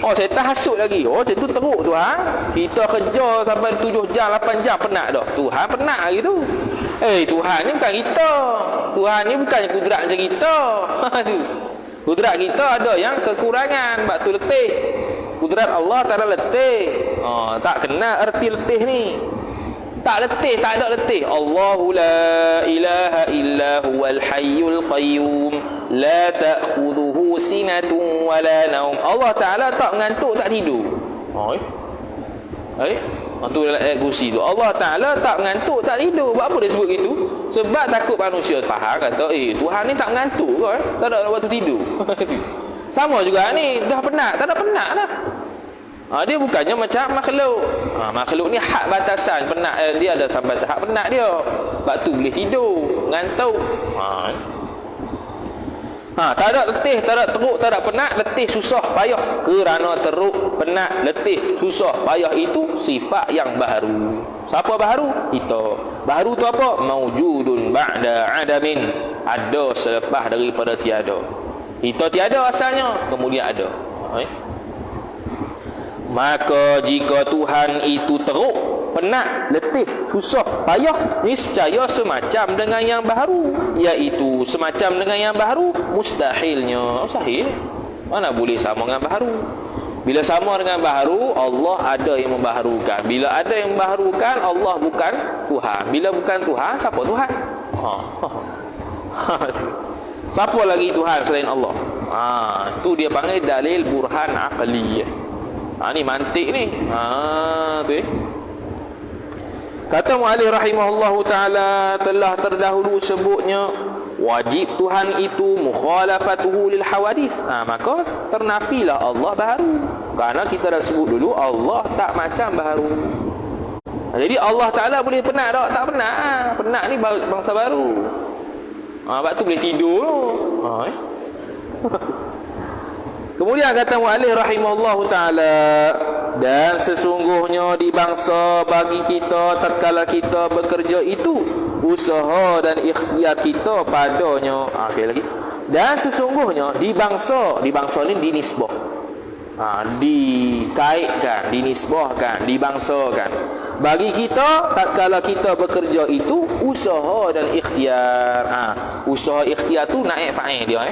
Syaitan hasut lagi. Macam tu teruk Tuhan. Kita kerja sampai 7 jam, 8 jam penat dah. Tuhan penat lagi tu. Tuhan ni bukan kita. Tuhan ni bukannya kudrat macam kita. Kudrat kita ada yang kekurangan. Sebab tu letih. Kudrat Allah tak ada letih. Tak kenal erti letih ni. Tak letih, tak ada letih. Allahu la ilaha illa huwal hayyul qayyum la ta'khudhuhu sinatun wala naum. Allah Ta'ala tak mengantuk, tak tidur. Tu dalam ayat kursi tu. Allah Ta'ala tak mengantuk, tak tidur. Buat apa dia sebut gitu? Sebab takut manusia faham kata, Tuhan ni tak mengantuk ke? Tak ada waktu tidur. Sama juga ni, dah penat, tak ada penat lah. Dia bukannya macam makhluk. Makhluk ni had batasan penat, dia ada sampai tahap penat dia. Sebab tu boleh tidur, ngantuk. Tak ada letih, tak ada teruk, tak ada penat, letih, susah, payah. Kerana teruk, penat, letih, susah, payah itu sifat yang baru. Siapa baru? Kita. Baru tu apa? Maujudun ba'da adamin. Ada selepas daripada tiada. Kita tiada asalnya, kemudian ada. Maka jika Tuhan itu teruk, penat, letih, susah, payah, niscaya semacam dengan yang baharu, iaitu semacam dengan yang baharu mustahilnya. Mustahil. Mana boleh sama dengan baharu? Bila sama dengan baharu, Allah ada yang membaharukan. Bila ada yang membaharukan, Allah bukan Tuhan. Bila bukan Tuhan, siapa Tuhan? Siapa lagi Tuhan selain Allah? Tu dia panggil dalil burhan aqli. Ni mantik ni. Tu. Kata muallif rahimahullahu taala, telah terdahulu sebutnya wajib Tuhan itu mukhalafatuhu lil hawadith. Maka ternafilah Allah baharu. Kerana kita dah sebut dulu Allah tak macam baharu. Jadi Allah Taala boleh penat tak? Tak penat. Penat ni bangsa baru. Sebab tu boleh tidur tu. Kemudian kata muallif rahimahullahu taala, dan sesungguhnya di bangsa bagi kita tatkala kita bekerja itu usaha dan ikhtiar kita padanya. Sekali lagi. Dan sesungguhnya di bangsa ni dinisbah. Dikaitkan, dinisbahkan, dibangsakan. Bagi kita tatkala kita bekerja itu usaha dan ikhtiar. Usaha ikhtiar tu naik fa'il dia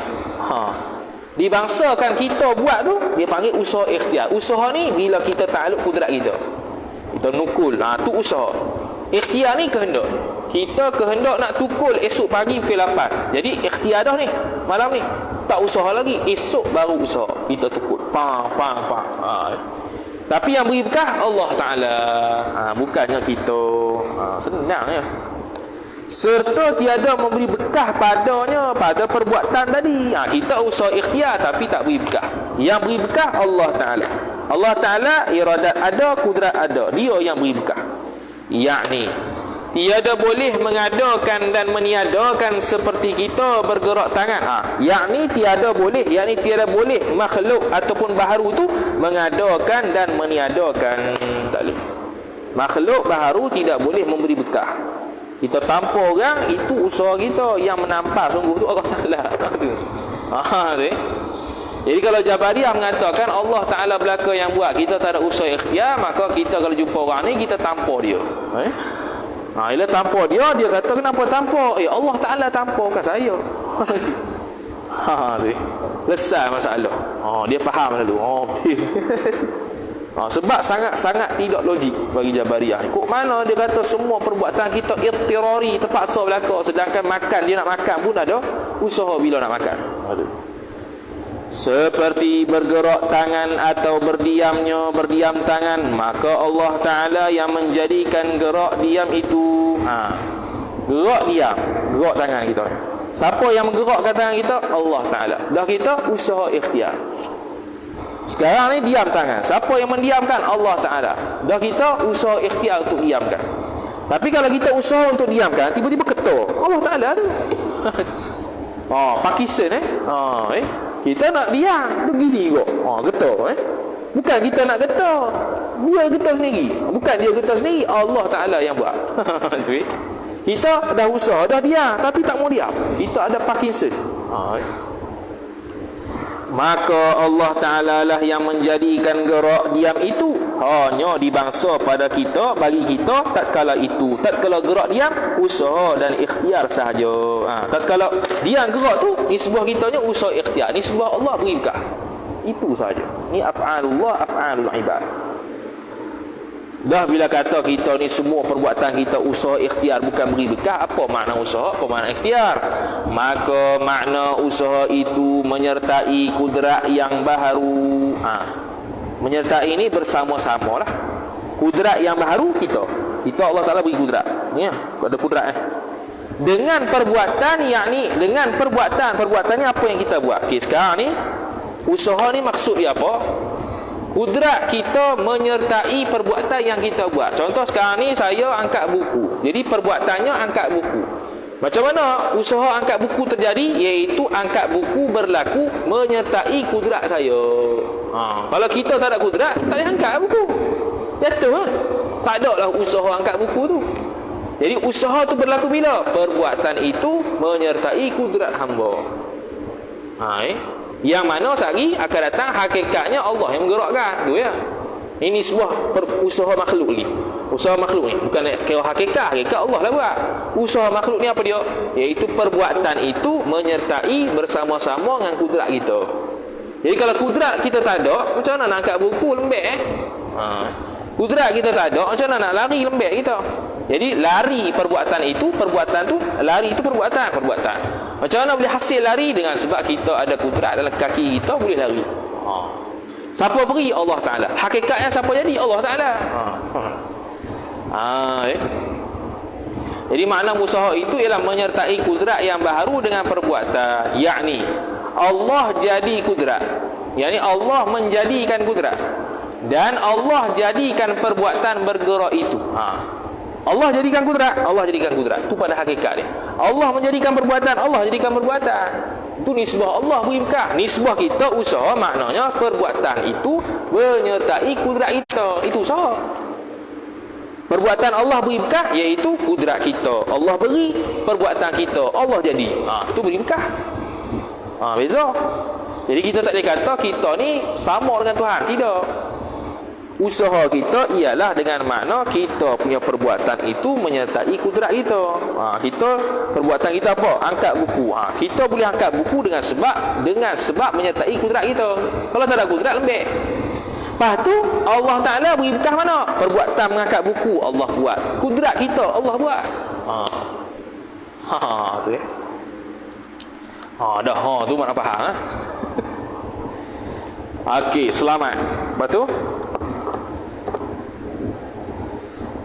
dibangsakan kita buat tu dia panggil usaha ikhtiar. Usaha ni bila kita takluk kudrat kita nukul, tu usaha. Ikhtiar ni kehendak. Kita kehendak nak tukul esok pagi pukul 8. Jadi ikhtiar dah ni malam ni. Tak usaha lagi, esok baru usaha. Kita tukul. Tapi yang beri berkah Allah Taala. Bukannya kita. Senang ya. Serta tiada memberi bekah padanya pada perbuatan tadi. Kita usaha ikhtiar tapi tak beri bekah. Yang beri bekah Allah Ta'ala. Allah Ta'ala iradat ada, kudrat ada. Dia yang beri bekah. Yakni tiada boleh mengadakan dan meniadakan seperti kita bergerak tangan. Yakni tiada boleh makhluk ataupun baharu tu mengadakan dan meniadakan. Tak boleh. Makhluk baharu tidak boleh memberi bekah. Kita tanpa orang, itu usaha kita. Yang menampak sungguh tu Allah Ta'ala. Jadi kalau Jabariyah mengatakan Allah Ta'ala belaka yang buat, kita tak ada usaha ikhtiar, maka kita kalau jumpa orang ni, kita tanpa dia. Bila tanpa dia, dia kata kenapa tanpa? Allah Ta'ala tanpa kan saya. Lesai masalah. Dia faham dulu. Sebab sangat-sangat tidak logik bagi Jabariyah ni. Kok mana dia kata semua perbuatan kita ittirari, terpaksa belaka, sedangkan makan, dia nak makan pun ada usaha bila nak makan. Seperti bergerak tangan atau berdiam tangan, maka Allah Ta'ala yang menjadikan gerak diam itu. Gerak tangan kita. Siapa yang menggerakkan tangan kita? Allah Ta'ala. Dah kita usaha ikhtiar. Sekarang ni diam tangan. Siapa yang mendiamkan? Allah Ta'ala. Dah kita usaha ikhtiar untuk diamkan. Tapi kalau kita usaha untuk diamkan, tiba-tiba ketul Allah Ta'ala tu. Pakistan kita nak diam begini kok. Getar bukan kita nak getar, dia getar sendiri. Bukan dia getar sendiri, Allah Ta'ala yang buat. Kita dah usaha, dah diam, tapi tak mau diam. Kita ada Parkinson. Maka Allah Ta'ala lah yang menjadikan gerak diam itu hanya dibangsa pada kita, bagi kita tatkala itu. Tatkala gerak diam, usaha dan ikhtiar sahaja. Tatkala diam gerak tu, nisbah kitanya usaha ikhtiar. Nisbah Allah beri bekah. Itu sahaja. Ni af'alullah, af'alul ibad. Dah bila kata kita ni semua perbuatan kita usaha ikhtiar bukan beri bekah, apa makna usaha, apa makna ikhtiar? Maka makna usaha itu menyertai kudrat yang baharu. Menyertai ini bersama-sama lah. Kudrat yang baharu kita Allah Ta'ala beri kudrat. Ada kudrat dengan perbuatan, yakni dengan perbuatannya apa yang kita buat. Sekarang ni usaha ni maksud dia apa? Kudrat kita menyertai perbuatan yang kita buat. Contoh sekarang ni saya angkat buku. Jadi perbuatannya angkat buku. Macam mana usaha angkat buku terjadi? Iaitu angkat buku berlaku menyertai kudrat saya. Kalau kita tak ada kudrat, tak boleh angkat buku. Jatuh. Tak ada lah usaha angkat buku tu. Jadi usaha tu berlaku bila? Perbuatan itu menyertai kudrat hamba. Yang mana sehari akan datang hakikatnya Allah yang menggerakkan tu ya. Ini sebuah usaha makhluk lagi. Usaha makhluk ni bukan kira hakikat Allah lah buat. Usaha makhluk ni apa dia? Iaitu perbuatan itu menyertai bersama-sama dengan kudrat kita. Jadi kalau kudrat kita tak ada, macam mana nak angkat buku lembek Kudrat kita tak ada, macam mana nak lari lembek kita? Jadi lari perbuatan tu, lari itu perbuatan. Macam mana boleh hasil lari? Dengan sebab kita ada kudrat dalam kaki kita boleh lari. Siapa beri? Allah Ta'ala. Hakikatnya siapa jadi? Allah Ta'ala. Jadi makna usaha itu ialah menyertai kudrat yang baharu dengan perbuatan. Yakni Allah jadi kudrat, yakni Allah menjadikan kudrat, dan Allah jadikan perbuatan bergerak itu. Allah jadikan kudrat, itu pada hakikat dia. Allah menjadikan perbuatan, Allah jadikan perbuatan. Itu nisbah Allah berimkah. Nisbah kita usaha, maknanya perbuatan itu menyertai kudrat kita. Itu usaha. Perbuatan Allah berimkah, iaitu kudrat kita. Allah beri, perbuatan kita Allah jadi. Itu berimkah. Beza. Jadi kita tak boleh kata kita ni sama dengan Tuhan. Tidak. Usaha kita ialah dengan makna kita punya perbuatan itu menyertai kudrat kita. Kita perbuatan kita apa? Angkat buku. Kita boleh angkat buku dengan sebab menyertai kudrat kita. Kalau tak ada kudrat, lembek. Lepas tu Allah Ta'ala beri berkah mana? Perbuatan mengangkat buku Allah buat. Kudrat kita Allah buat. Tu ya. Tu mana faham. Okey, selamat. Lepas tu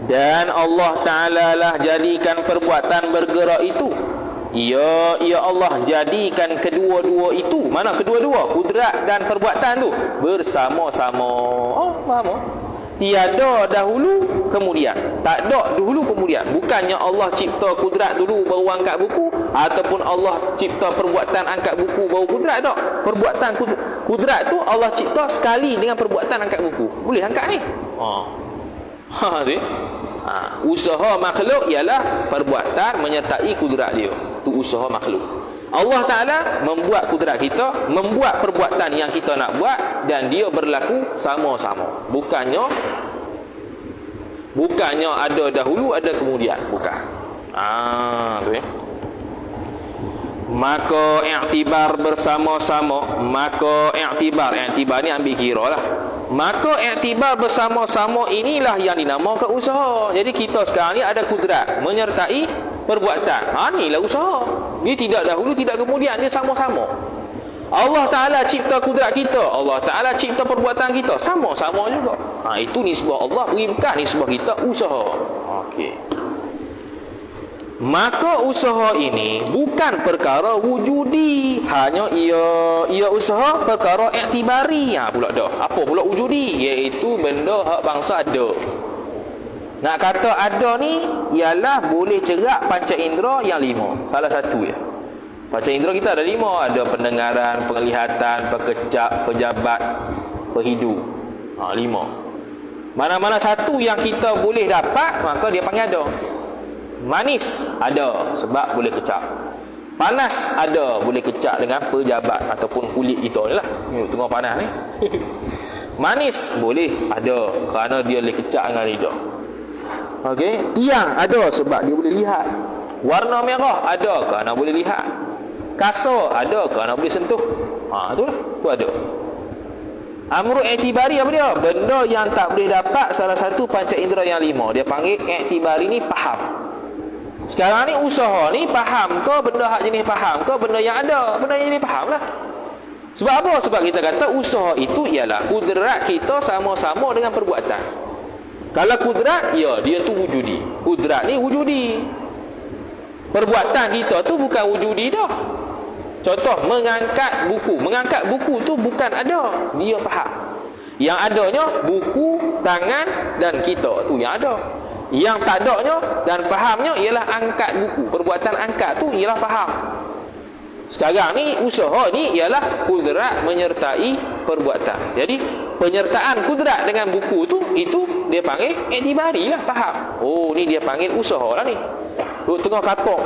dan Allah Ta'ala lah jadikan perbuatan bergerak itu. Ya Allah jadikan kedua-dua itu. Mana kedua-dua? Kudrat dan perbuatan tu bersama-sama. Faham? Tiada dahulu kemudian. Tak ada dahulu kemudian. Bukannya Allah cipta kudrat dulu baru angkat buku, ataupun Allah cipta perbuatan angkat buku baru kudrat. Tak. Perbuatan kudrat tu Allah cipta sekali dengan perbuatan angkat buku. Boleh angkat ni. Usaha makhluk ialah perbuatan menyertai kudrat dia. Itu usaha makhluk. Allah Ta'ala membuat kudrat kita, membuat perbuatan yang kita nak buat, dan dia berlaku sama-sama. Bukannya ada dahulu ada kemudian. Bukan. Tu ya. Maka i'tibar bersama-sama, i'tibar ni ambil kira lah. Maka i'tibar bersama-sama inilah yang dinamakan usaha. Jadi kita sekarang ni ada kudrat menyertai perbuatan. Inilah usaha. Dia tidak dahulu, tidak kemudian, dia sama-sama. Allah Ta'ala cipta kudrat kita, Allah Ta'ala cipta perbuatan kita, sama-sama juga. Itu nisbah Allah berimkah, nisbah kita usaha. Okey. Maka usaha ini bukan perkara wujudi, hanya ia usaha perkara iktibari. Pula dah. Apa pula wujudi? Iaitu benda hak bangsa ada. Nak kata ada ni ialah boleh cerak panca indera yang 5. Salah satu ya. Panca indera kita ada 5, ada pendengaran, penglihatan, pekecak, pejabat, perhidu. 5. Mana-mana satu yang kita boleh dapat, maka dia panggil ada. Manis ada sebab boleh kecak. Panas ada boleh kecak dengan pejabat ataupun kulit kita ni lah. Tengah panas ni. Manis boleh ada kerana dia boleh kecak dengan lidah. Okey, tiang ada sebab dia boleh lihat. Warna merah ada kerana boleh lihat. Kasar ada kerana boleh sentuh. Itulah, tu ada. Amru i'tibari apa dia? Benda yang tak boleh dapat salah satu panca indera yang 5. Dia panggil i'tibari ni faham. Sekarang ni usaha ni faham ke benda hak jenis faham ke benda yang ada? Benda yang jenis faham lah. Sebab apa? Sebab kita kata usaha itu ialah kudrat kita sama-sama dengan perbuatan. Kalau kudrat, ya dia tu wujudi. Kudrat ni wujudi. Perbuatan kita tu bukan wujudi dah. Contoh, mengangkat buku. Mengangkat buku tu bukan ada. Dia faham. Yang adanya buku, tangan dan kita. Tu yang ada. Yang tak adanya dan fahamnya ialah angkat buku. Perbuatan angkat tu ialah faham. Sekarang ni usaha ni ialah kudrat menyertai perbuatan. Jadi penyertaan kudrat dengan buku tu, itu dia panggil i'tibari lah, faham. Ni dia panggil usaha lah ni. Duk tengah katok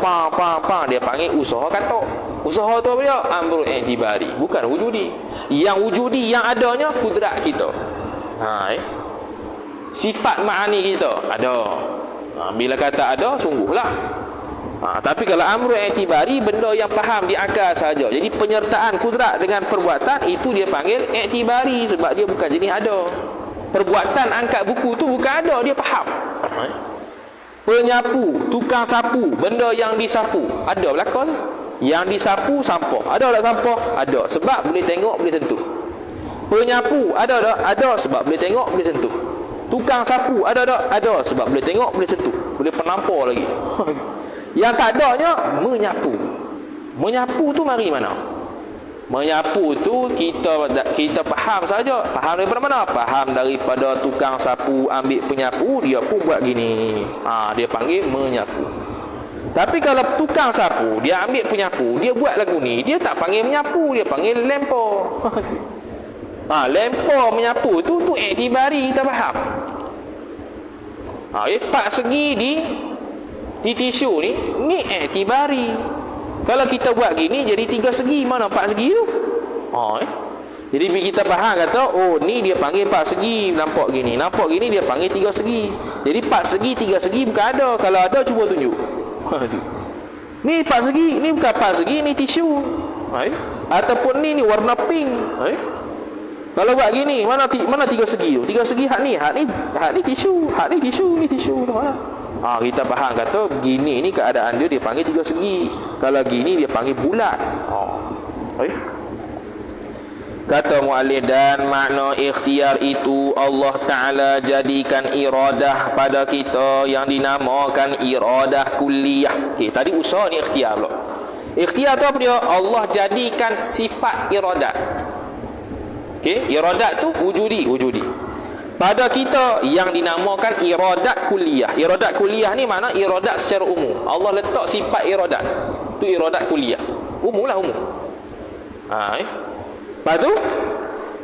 dia panggil usaha katok. Usaha tu apa dia? Amru i'tibari, bukan wujudi. Yang wujudi yang adanya kudrat kita. Sifat ma'ani kita ada. Bila kata ada, sungguhlah. Tapi kalau amrul i'tibari, benda yang faham di akal saja. Jadi penyertaan kudrat dengan perbuatan itu dia panggil i'tibari, sebab dia bukan jenis ada. Perbuatan angkat buku tu bukan ada, dia faham. Penyapu, tukang sapu, benda yang disapu, ada belakang. Yang disapu sampah, ada tak sampah? Ada, sebab boleh tengok, boleh sentuh. Penyapu, ada tak? Ada, sebab boleh tengok, boleh sentuh. Tukang sapu, ada tak? Ada, sebab boleh tengok, boleh sentuh. Boleh penampar lagi. Yang tak adanya, menyapu. Menyapu tu mari mana? Menyapu tu kita faham saja. Faham daripada mana? Faham daripada tukang sapu ambil penyapu, dia pun buat gini. Dia panggil menyapu. Tapi kalau tukang sapu, dia ambil penyapu, dia buat lagu ni, dia tak panggil menyapu, dia panggil lempar. Lempar menyapu tu i'tibari, kita faham. Pak segi di tisu ni i'tibari. Kalau kita buat gini jadi 3 segi, mana 4 segi tu? Jadi bila kita faham kata, oh ni dia panggil 4 segi, nampak gini dia panggil 3 segi. Jadi 4 segi 3 segi bukan ada. Kalau ada cuba tunjuk. Ni 4 segi, ni bukan 4 segi, ni tisu. Ataupun ni warna pink. Kalau buat gini, mana 3 segi tu? 3 segi hak ni tisu, ni tisu. Kita faham kata gini ni keadaan dia panggil 3 segi. Kalau gini dia panggil bulat. Kata muallif, dan makna ikhtiar itu Allah Ta'ala jadikan iradah pada kita yang dinamakan iradah kulliyah. Tadi usaha ni ikhtiar pula. Ikhtiar tu apa dia? Allah jadikan sifat iradat. Iradat tu wujudi. Pada kita yang dinamakan iradat kulliyah. Iradat kulliyah ni makna iradat secara umum. Allah letak sifat iradat. Tu iradat kulliyah. Umum. Lepas tu,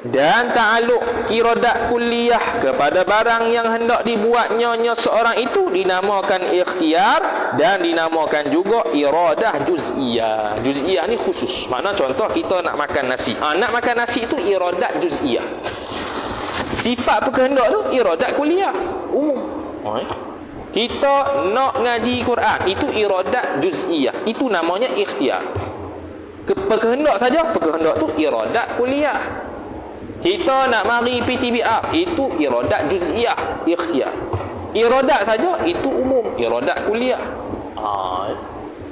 dan ta'aluk iradat kulliyah kepada barang yang hendak dibuatnya seorang itu dinamakan ikhtiar dan dinamakan juga iradah juz'iyah. Juz'iyah ni khusus. Makna contoh kita nak makan nasi. Nak makan nasi itu iradat juz'iyah. Sifat kehendak tu iradat kulliyah, umum. Kita nak ngaji Quran, itu iradat juz'iyah. Itu namanya ikhtiar. Kehendak saja, kehendak tu iradat kulliyah. Kita nak mari PTBR, itu iradat juz'iyah, ikhtiar. Iradat saja, itu umum, iradat kulliyah.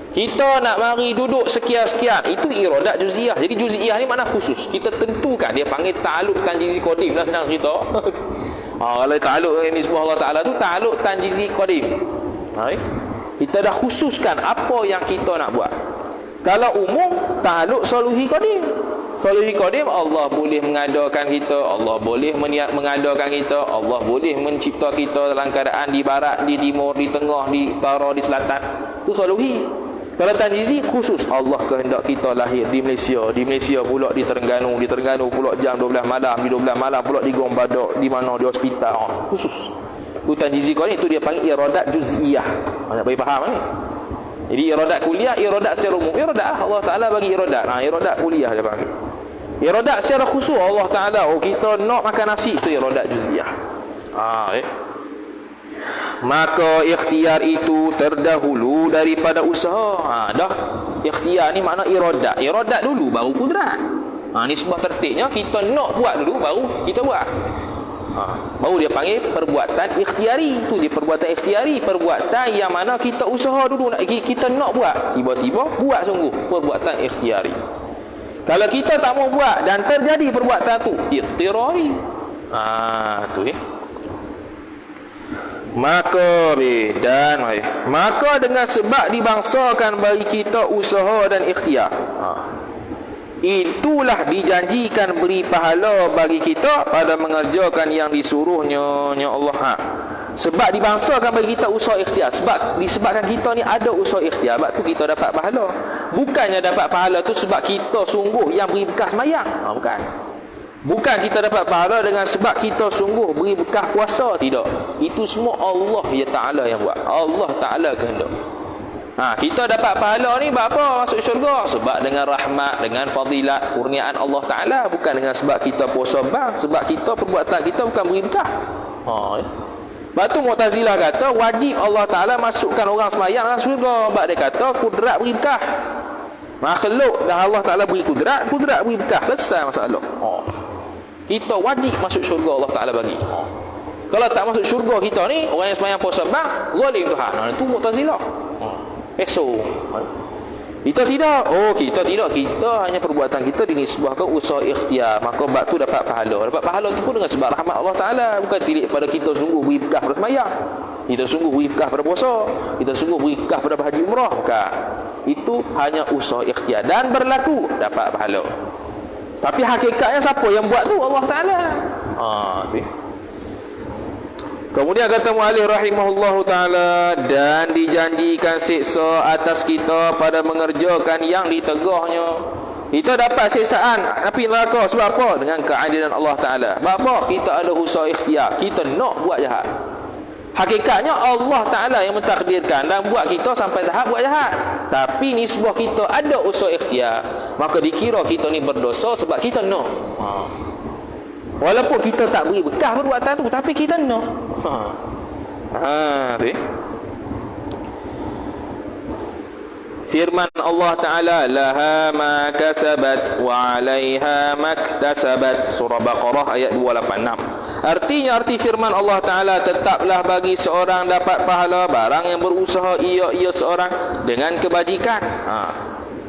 Kita nak mari duduk sekian-sekian, itu iradat juz'iyah. Jadi juz'iyah ni makna khusus. Kita tentukan, dia panggil ta'aluk tanjizi qadim lah, senang cerita. Kalau ta'aluk ini semua Allah Ta'ala tu ta'aluk tanjizi qadim. Kita dah khususkan apa yang kita nak buat. Kalau umum, ta'aluk soluhi qadim. Soluhi qadim, Allah boleh mengadakan kita, Allah boleh mengadakan kita, Allah boleh mencipta kita dalam keadaan di barat, di timur, di tengah, di utara, di selatan. Itu soluhi. Kalau tanjizi, khusus Allah kehendak kita lahir di Malaysia. Di Malaysia pula di Terengganu. Di Terengganu pula jam 12 malam. Di 12 malam pula di Gong Badak. Di mana? Di hospital. Khusus. Itu tanjizi qadim, itu dia panggil iradat juz'iyah. Nak bagi faham ni? Jadi iradat kuliah, iradat secara umum. Iradat Allah Ta'ala bagi iradat. Iradat kuliah dia panggil. Iradat secara khusus Allah Ta'ala, kita nak makan nasi, itu iradat juz'iyah. Maka ikhtiar itu terdahulu daripada usaha. Dah. Ikhtiar ni makna iradat. Iradat dulu baru kudrat. Ni sebuah tertibnya, kita nak buat dulu baru kita buat. Baru dia panggil perbuatan ikhtiari. Tu dia perbuatan ikhtiari, perbuatan yang mana kita usaha dulu, kita nak buat, tiba-tiba buat sungguh, perbuatan ikhtiari. Kalau kita tak mau buat dan terjadi perbuatan tu ittirari, tu maka dengan sebab dibangsakan bagi kita usaha dan ikhtiar, itulah dijanjikan beri pahala bagi kita pada mengerjakan yang disuruhnya Allah. Sebab dibangsakan bagi kita usaha ikhtiar, sebab disebabkan kita ni ada usaha ikhtiar, sebab tu kita dapat pahala. Bukannya dapat pahala tu sebab kita sungguh yang beri bekas sembahyang. Bukan kita dapat pahala dengan sebab kita sungguh beri bekas puasa. Tidak. Itu semua Allah Ta'ala yang buat. Allah Ta'ala kehendak. Kita dapat pahala ni apa masuk syurga? Sebab dengan rahmat, dengan fadilat, kurniaan Allah Ta'ala. Bukan dengan sebab kita puasa bang. Sebab kita, perbuatan kita bukan beri berkah. Lepas tu Mu'tazilah kata wajib Allah Ta'ala masukkan orang semayang dalam syurga. Sebab dia kata kudrat beri bekah. Makhluk dah Allah Ta'ala beri kudrat beri bekah. Selesai masalah. Kita wajib masuk syurga Allah Ta'ala bagi. Kalau tak masuk syurga kita ni, orang yang semayang puasa bang, zalim Tuhan. Itu Mu'tazilah. Esok kita tidak. Kita tidak. Kita hanya perbuatan kita dinisbahkan usaha ikhtiar. Maka bab tu dapat pahala. Dapat pahala tu pun dengan sebab rahmat Allah Ta'ala. Bukan tilik pada kita sungguh beri bekah pada semayang, kita sungguh beri bekah pada puasa, kita sungguh beri bekah pada haji umrah. Bukan. Itu hanya usaha ikhtiar dan berlaku dapat pahala. Tapi hakikatnya siapa yang buat tu? Allah Ta'ala. Kemudian kata muallif rahimahullahu ta'ala, dan dijanjikan siksa atas kita pada mengerjakan yang ditegahnya. Kita dapat siksaan api neraka sebab apa? Dengan keadilan Allah Ta'ala. Sebab apa? Kita ada usaha ikhtiar, kita nak buat jahat. Hakikatnya Allah Ta'ala yang mentakdirkan dan buat kita sampai tahap buat jahat. Tapi nisbah kita ada usaha ikhtiar, maka dikira kita ni berdosa sebab kita nak. Walaupun kita tak beri bekah perbuatan tu, tapi kita nak. Firman Allah Ta'ala, laha ma kasabat wa 'alaiha maktasabat. Surah Baqarah ayat 286. Artinya, arti firman Allah Ta'ala, tetaplah bagi seorang dapat pahala barang yang berusaha ia seorang dengan kebajikan.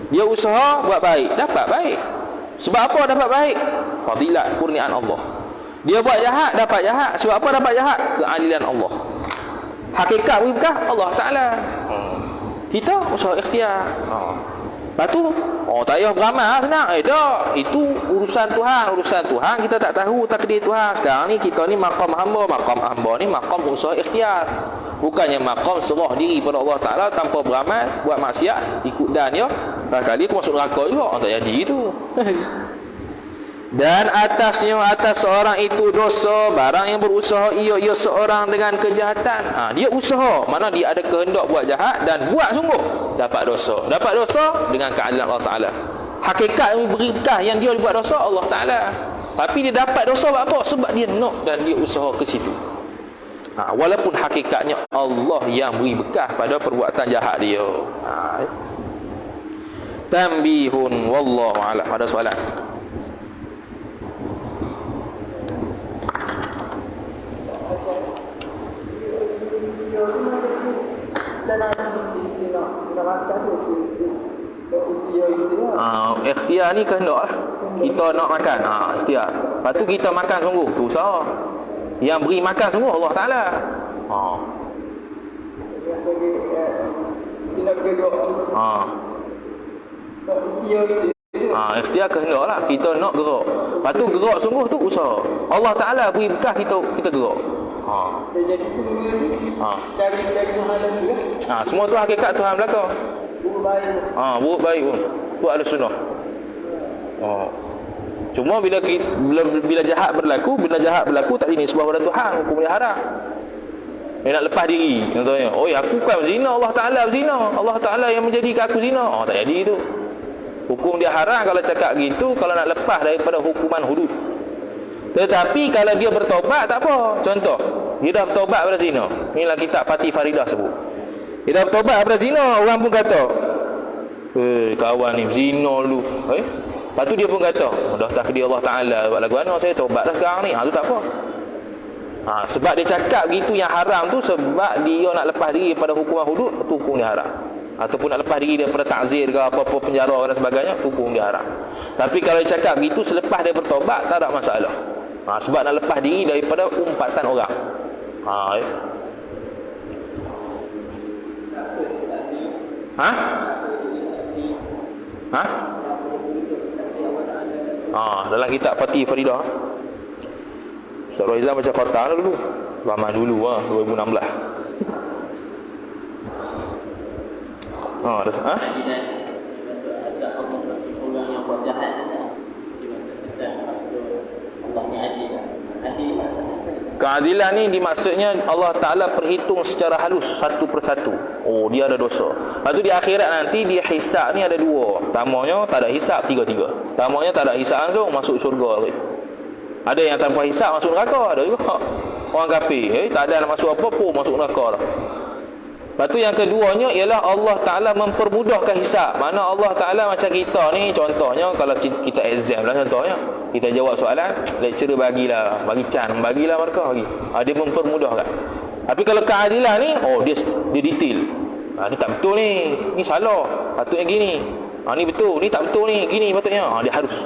Dia usaha buat baik, dapat baik. Sebab apa dapat baik? Fadilat, kurniaan Allah. Dia buat jahat, dapat jahat. Sebab apa dapat jahat? Keadilan Allah. Hakikat bekah Allah Ta'ala. Kita usaha ikhtiar. Lepas tu, tak payah beramal senang. Tak, itu urusan Tuhan. Urusan Tuhan kita tak tahu takdir Tuhan. Sekarang ni kita ni maqam hamba. Maqam hamba ni maqam usaha ikhtiar. Bukannya maqam serah diri pada Allah Ta'ala tanpa beramal, buat maksiat, ikut dan dia. Kali aku masuk neraka juga. Tak jadi itu. Dan atasnya, atas seorang itu dosa barang yang berusaha ia seorang dengan kejahatan. Dia usaha, mana dia ada kehendak buat jahat dan buat sungguh, dapat dosa. Dapat dosa dengan keadilan Allah Ta'ala. Hakikat yang beri bekah yang dia buat dosa Allah Ta'ala. Tapi dia dapat dosa sebab apa? Sebab dia nak dan dia usaha ke situ. Walaupun hakikatnya Allah yang beri bekah pada perbuatan jahat dia. Tanbihun wallahu a'lam. Ada soalan? Ikhtiar ni kehendak lah. Kita nak makan, ikhtiar. Lepas tu kita makan sungguh, tu usaha. Yang beri makan sungguh Allah Ta'ala. Ikhtiar kehendak lah. Kita nak gerak. Lepas tu gerak sungguh tu usaha. Allah Ta'ala beri bekah kita gerak. Jadi semua ni cari pahala juga. Semua tu hakikat Tuhan belaka. Buruk baik. Buruk baik pun. Buat ada sunnah. Cuma bila jahat berlaku tak ini sebab pada Tuhan, hukum dia haram. Dia nak lepas diri contohnya. Aku kan berzina, Allah Ta'ala berzina, Allah Ta'ala yang menjadikan aku zina. Tak jadi tu. Hukum dia haram kalau cakap gitu, kalau nak lepas daripada hukuman hudud. Tetapi kalau dia bertobat tak apa. Contoh, dia dah bertobat pada zina. Inilah kitab Fatih Faridah sebut. Dia dah bertobat pada zina, orang pun kata, kawan ni zina dulu. Lepas tu dia pun kata, dah takdir Allah Ta'ala buat lagu mana, saya tobat dah sekarang ni. Tu tak apa. Sebab dia cakap gitu yang haram tu, sebab dia nak lepas diri pada hukuman hudud, tu hukum dia haram. Ataupun nak lepas diri daripada takzir ke apa-apa penjara dan sebagainya, hukum dia haram. Tapi kalau dia cakap gitu selepas dia bertobat, tak ada masalah. Sebab nak lepas diri daripada umpatan orang. Dalam kitab Fatih Faridah, Ustaz Roizal baca kota dulu. Lama dulu 2016. Orang yang buat jahat keadilan ni dimaksudnya Allah Ta'ala perhitung secara halus satu persatu. Dia ada dosa. Lepas tu di akhirat nanti dia hisab ni ada dua. Pertamanya tak ada hisab, tiga-tiga. Pertamanya tak ada hisab langsung, masuk syurga. Ada yang tanpa hisab masuk neraka, ada juga orang kafir, tak ada nak masuk apa pun masuk neraka dah. Lepas tu yang keduanya ialah Allah Ta'ala mempermudahkan hisab. Mana Allah Ta'ala macam kita ni, contohnya kalau kita exam lah contohnya, kita jawab soalan, lecturer bagilah markah bagi. Dia mempermudahkan. Tapi kalau keadilan ni, dia detail. Ni tak betul ni salah, patutnya gini. Ni betul, ni tak betul ni, gini patutnya. Dia harus.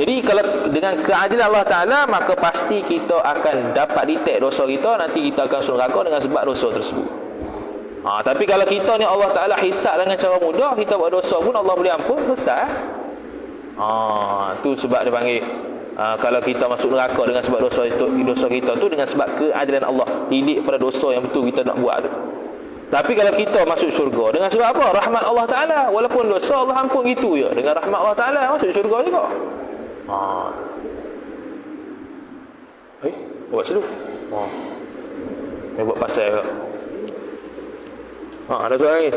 Jadi kalau dengan keadilan Allah Ta'ala, maka pasti kita akan dapat detect dosa kita. Nanti kita akan masuk neraka dengan sebab dosa tersebut. Tapi kalau kita ni Allah Ta'ala hisab dengan cara mudah, kita buat dosa pun Allah boleh ampun, selesai. Tu sebab dia panggil kalau kita masuk neraka dengan sebab dosa kita tu dengan sebab keadilan Allah, tidak pada dosa yang betul kita nak buat tu. Tapi kalau kita masuk syurga dengan sebab apa? Rahmat Allah Ta'ala. Walaupun dosa Allah ampun gitu je, dengan rahmat Allah Ta'ala masuk syurga juga. Buat selu. Dia buat pasal juga. Ada soalan lagi?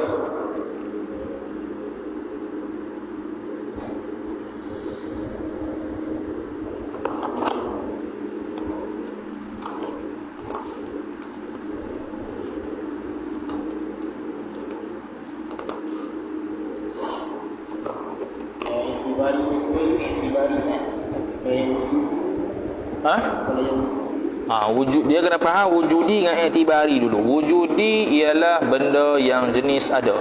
Wujud dia kena faham wujudi dengan i'tibari dulu. Wujudi ialah benda yang jenis ada.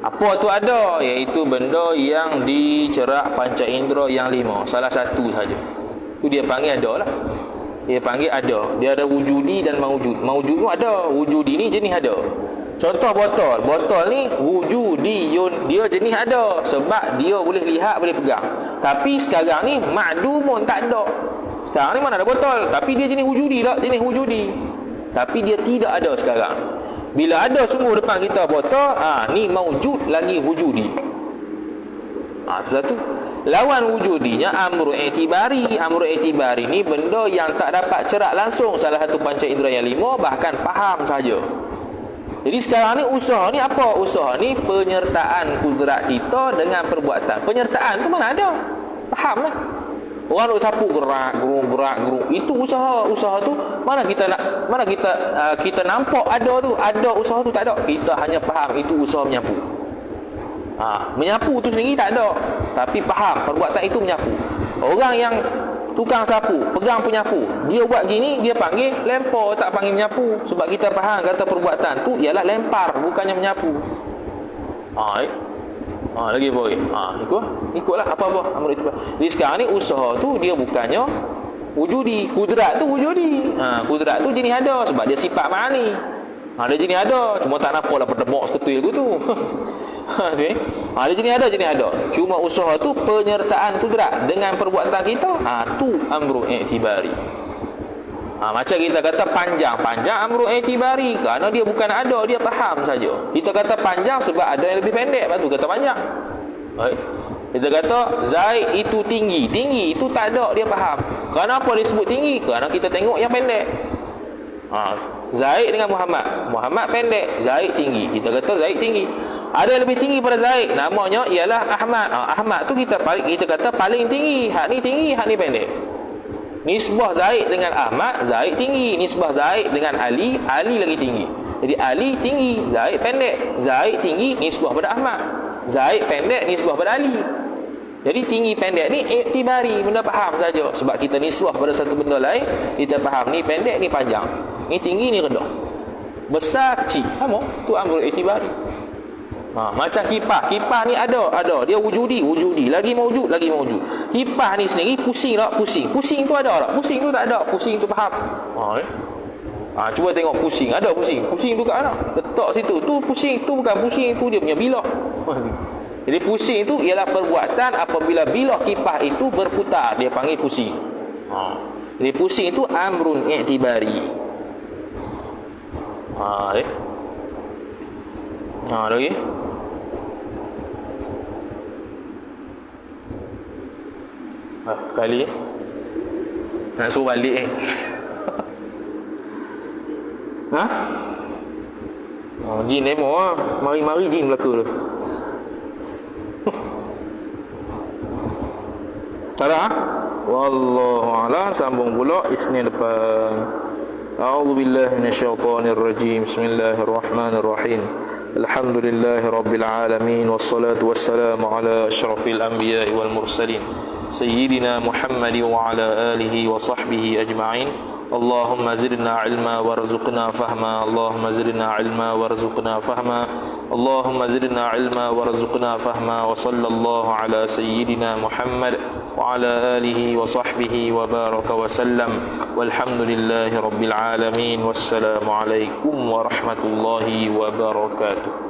Apa tu ada? Iaitu benda yang dicerak panca indera yang 5. Salah satu saja. Tu dia panggil ada lah. Dia panggil ada. Dia ada wujudi dan maujud. Maujud tu ada. Wujudi ni jenis ada. Contoh botol. Botol ni wujudi, dia jenis ada. Sebab dia boleh lihat, boleh pegang. Tapi sekarang ni ma'dumun, tak ada. Sekarang ni mana ada botol, tapi dia jenis wujudi lah, jenis wujudi. Tapi dia tidak ada sekarang. Bila ada sungguh depan kita botol, ni maujud lagi wujudi. Itu satu. Lawan wujudinya amru i'tibari. Amru i'tibari ni benda yang tak dapat cerak langsung salah satu panca indera yang 5, bahkan faham saja. Jadi sekarang ni usaha ni apa? Usaha ni penyertaan kudrat kita dengan perbuatan. Penyertaan tu mana ada? Faham lah. Orang duk sapu gerak. Itu usaha. Usaha tu mana kita nampak ada tu. Ada usaha tu tak ada. Kita hanya faham itu usaha menyapu. Menyapu tu sendiri tak ada. Tapi faham perbuatan itu menyapu. Orang yang tukang sapu, pegang penyapu, dia buat gini, dia panggil lempar, tak panggil menyapu. Sebab kita faham kata perbuatan tu ialah lempar, bukannya menyapu. Lagi apa lagi? Ikutlah apa-apa amr itu. Jadi sekarang ni usaha tu dia bukannya wujudi, kudrat tu wujudi. Kudrat tu jenis ada sebab dia sifat ma'ani. Dia jenis ada, cuma tak nampaklah berdemok seketul aku tu. Dia jenis ada. Cuma usaha tu penyertaan kudrat dengan perbuatan kita. Tu amru i'tibari. Macam kita kata panjang amru i'tibari, kerana dia bukan ada, dia faham saja. Kita kata panjang sebab ada yang lebih pendek, lepas tu kata panjang. Kita kata Zaid itu tinggi itu tak ada, dia faham. Kenapa dia sebut tinggi? Kerana kita tengok yang pendek. Zaid dengan Muhammad pendek, Zaid tinggi. Kita kata Zaid tinggi. Ada yang lebih tinggi pada Zaid, namanya ialah Ahmad. Ahmad tu kita kata paling tinggi. Hak ni tinggi, hak ni pendek. Nisbah Zaid dengan Ahmad, Zaid tinggi. Nisbah Zaid dengan Ali, Ali lagi tinggi. Jadi Ali tinggi, Zaid pendek. Zaid tinggi, nisbah pada Ahmad. Zaid pendek, nisbah pada Ali. Jadi tinggi pendek ni i'tibari, benda faham saja. Sebab kita nisbah pada satu benda lain, kita faham ni pendek, ni panjang, ni tinggi, ni rendah, besar, kecil, sama. Tu amru i'tibari. Macam kipas ni ada, dia wujudi, lagi maujud. Kipas ni sendiri pusing tu ada tak? Pusing tu tak ada, pusing tu faham. Cuba tengok pusing, ada pusing tu kat mana? Letak situ, tu pusing, tu bukan pusing, tu dia punya bilah. Jadi pusing tu ialah perbuatan apabila bilah kipas itu berputar, dia panggil pusing. Jadi pusing itu amrun i'tibari. Lagi kali nak suruh balik jin demo mari jin belaka tu. Tak ada Wallahu a'lam. Sambung pula Isnin depan. A'udzu billahi minasyaitonir rajim. Bismillahirrahmanirrahim. Alhamdulillahi rabbil alamin wassalatu wassalamu ala asyrafil anbiya'i wal mursalin sayyidina Muhammadin wa ala alihi wa sahbihi ajma'in. Allahumma zidna ilma warzuqna fahma. Allahumma zidna ilma warzuqna fahma. Allahumma zidna ilma warzuqna fahma. Wa sallallahu ala sayyidina Muhammad wa ala alihi wa sahbihi wa baraka wa sallam. Walhamdulillahi rabbil alamin. Wassalamu alaikum warahmatullahi wabarakatuh.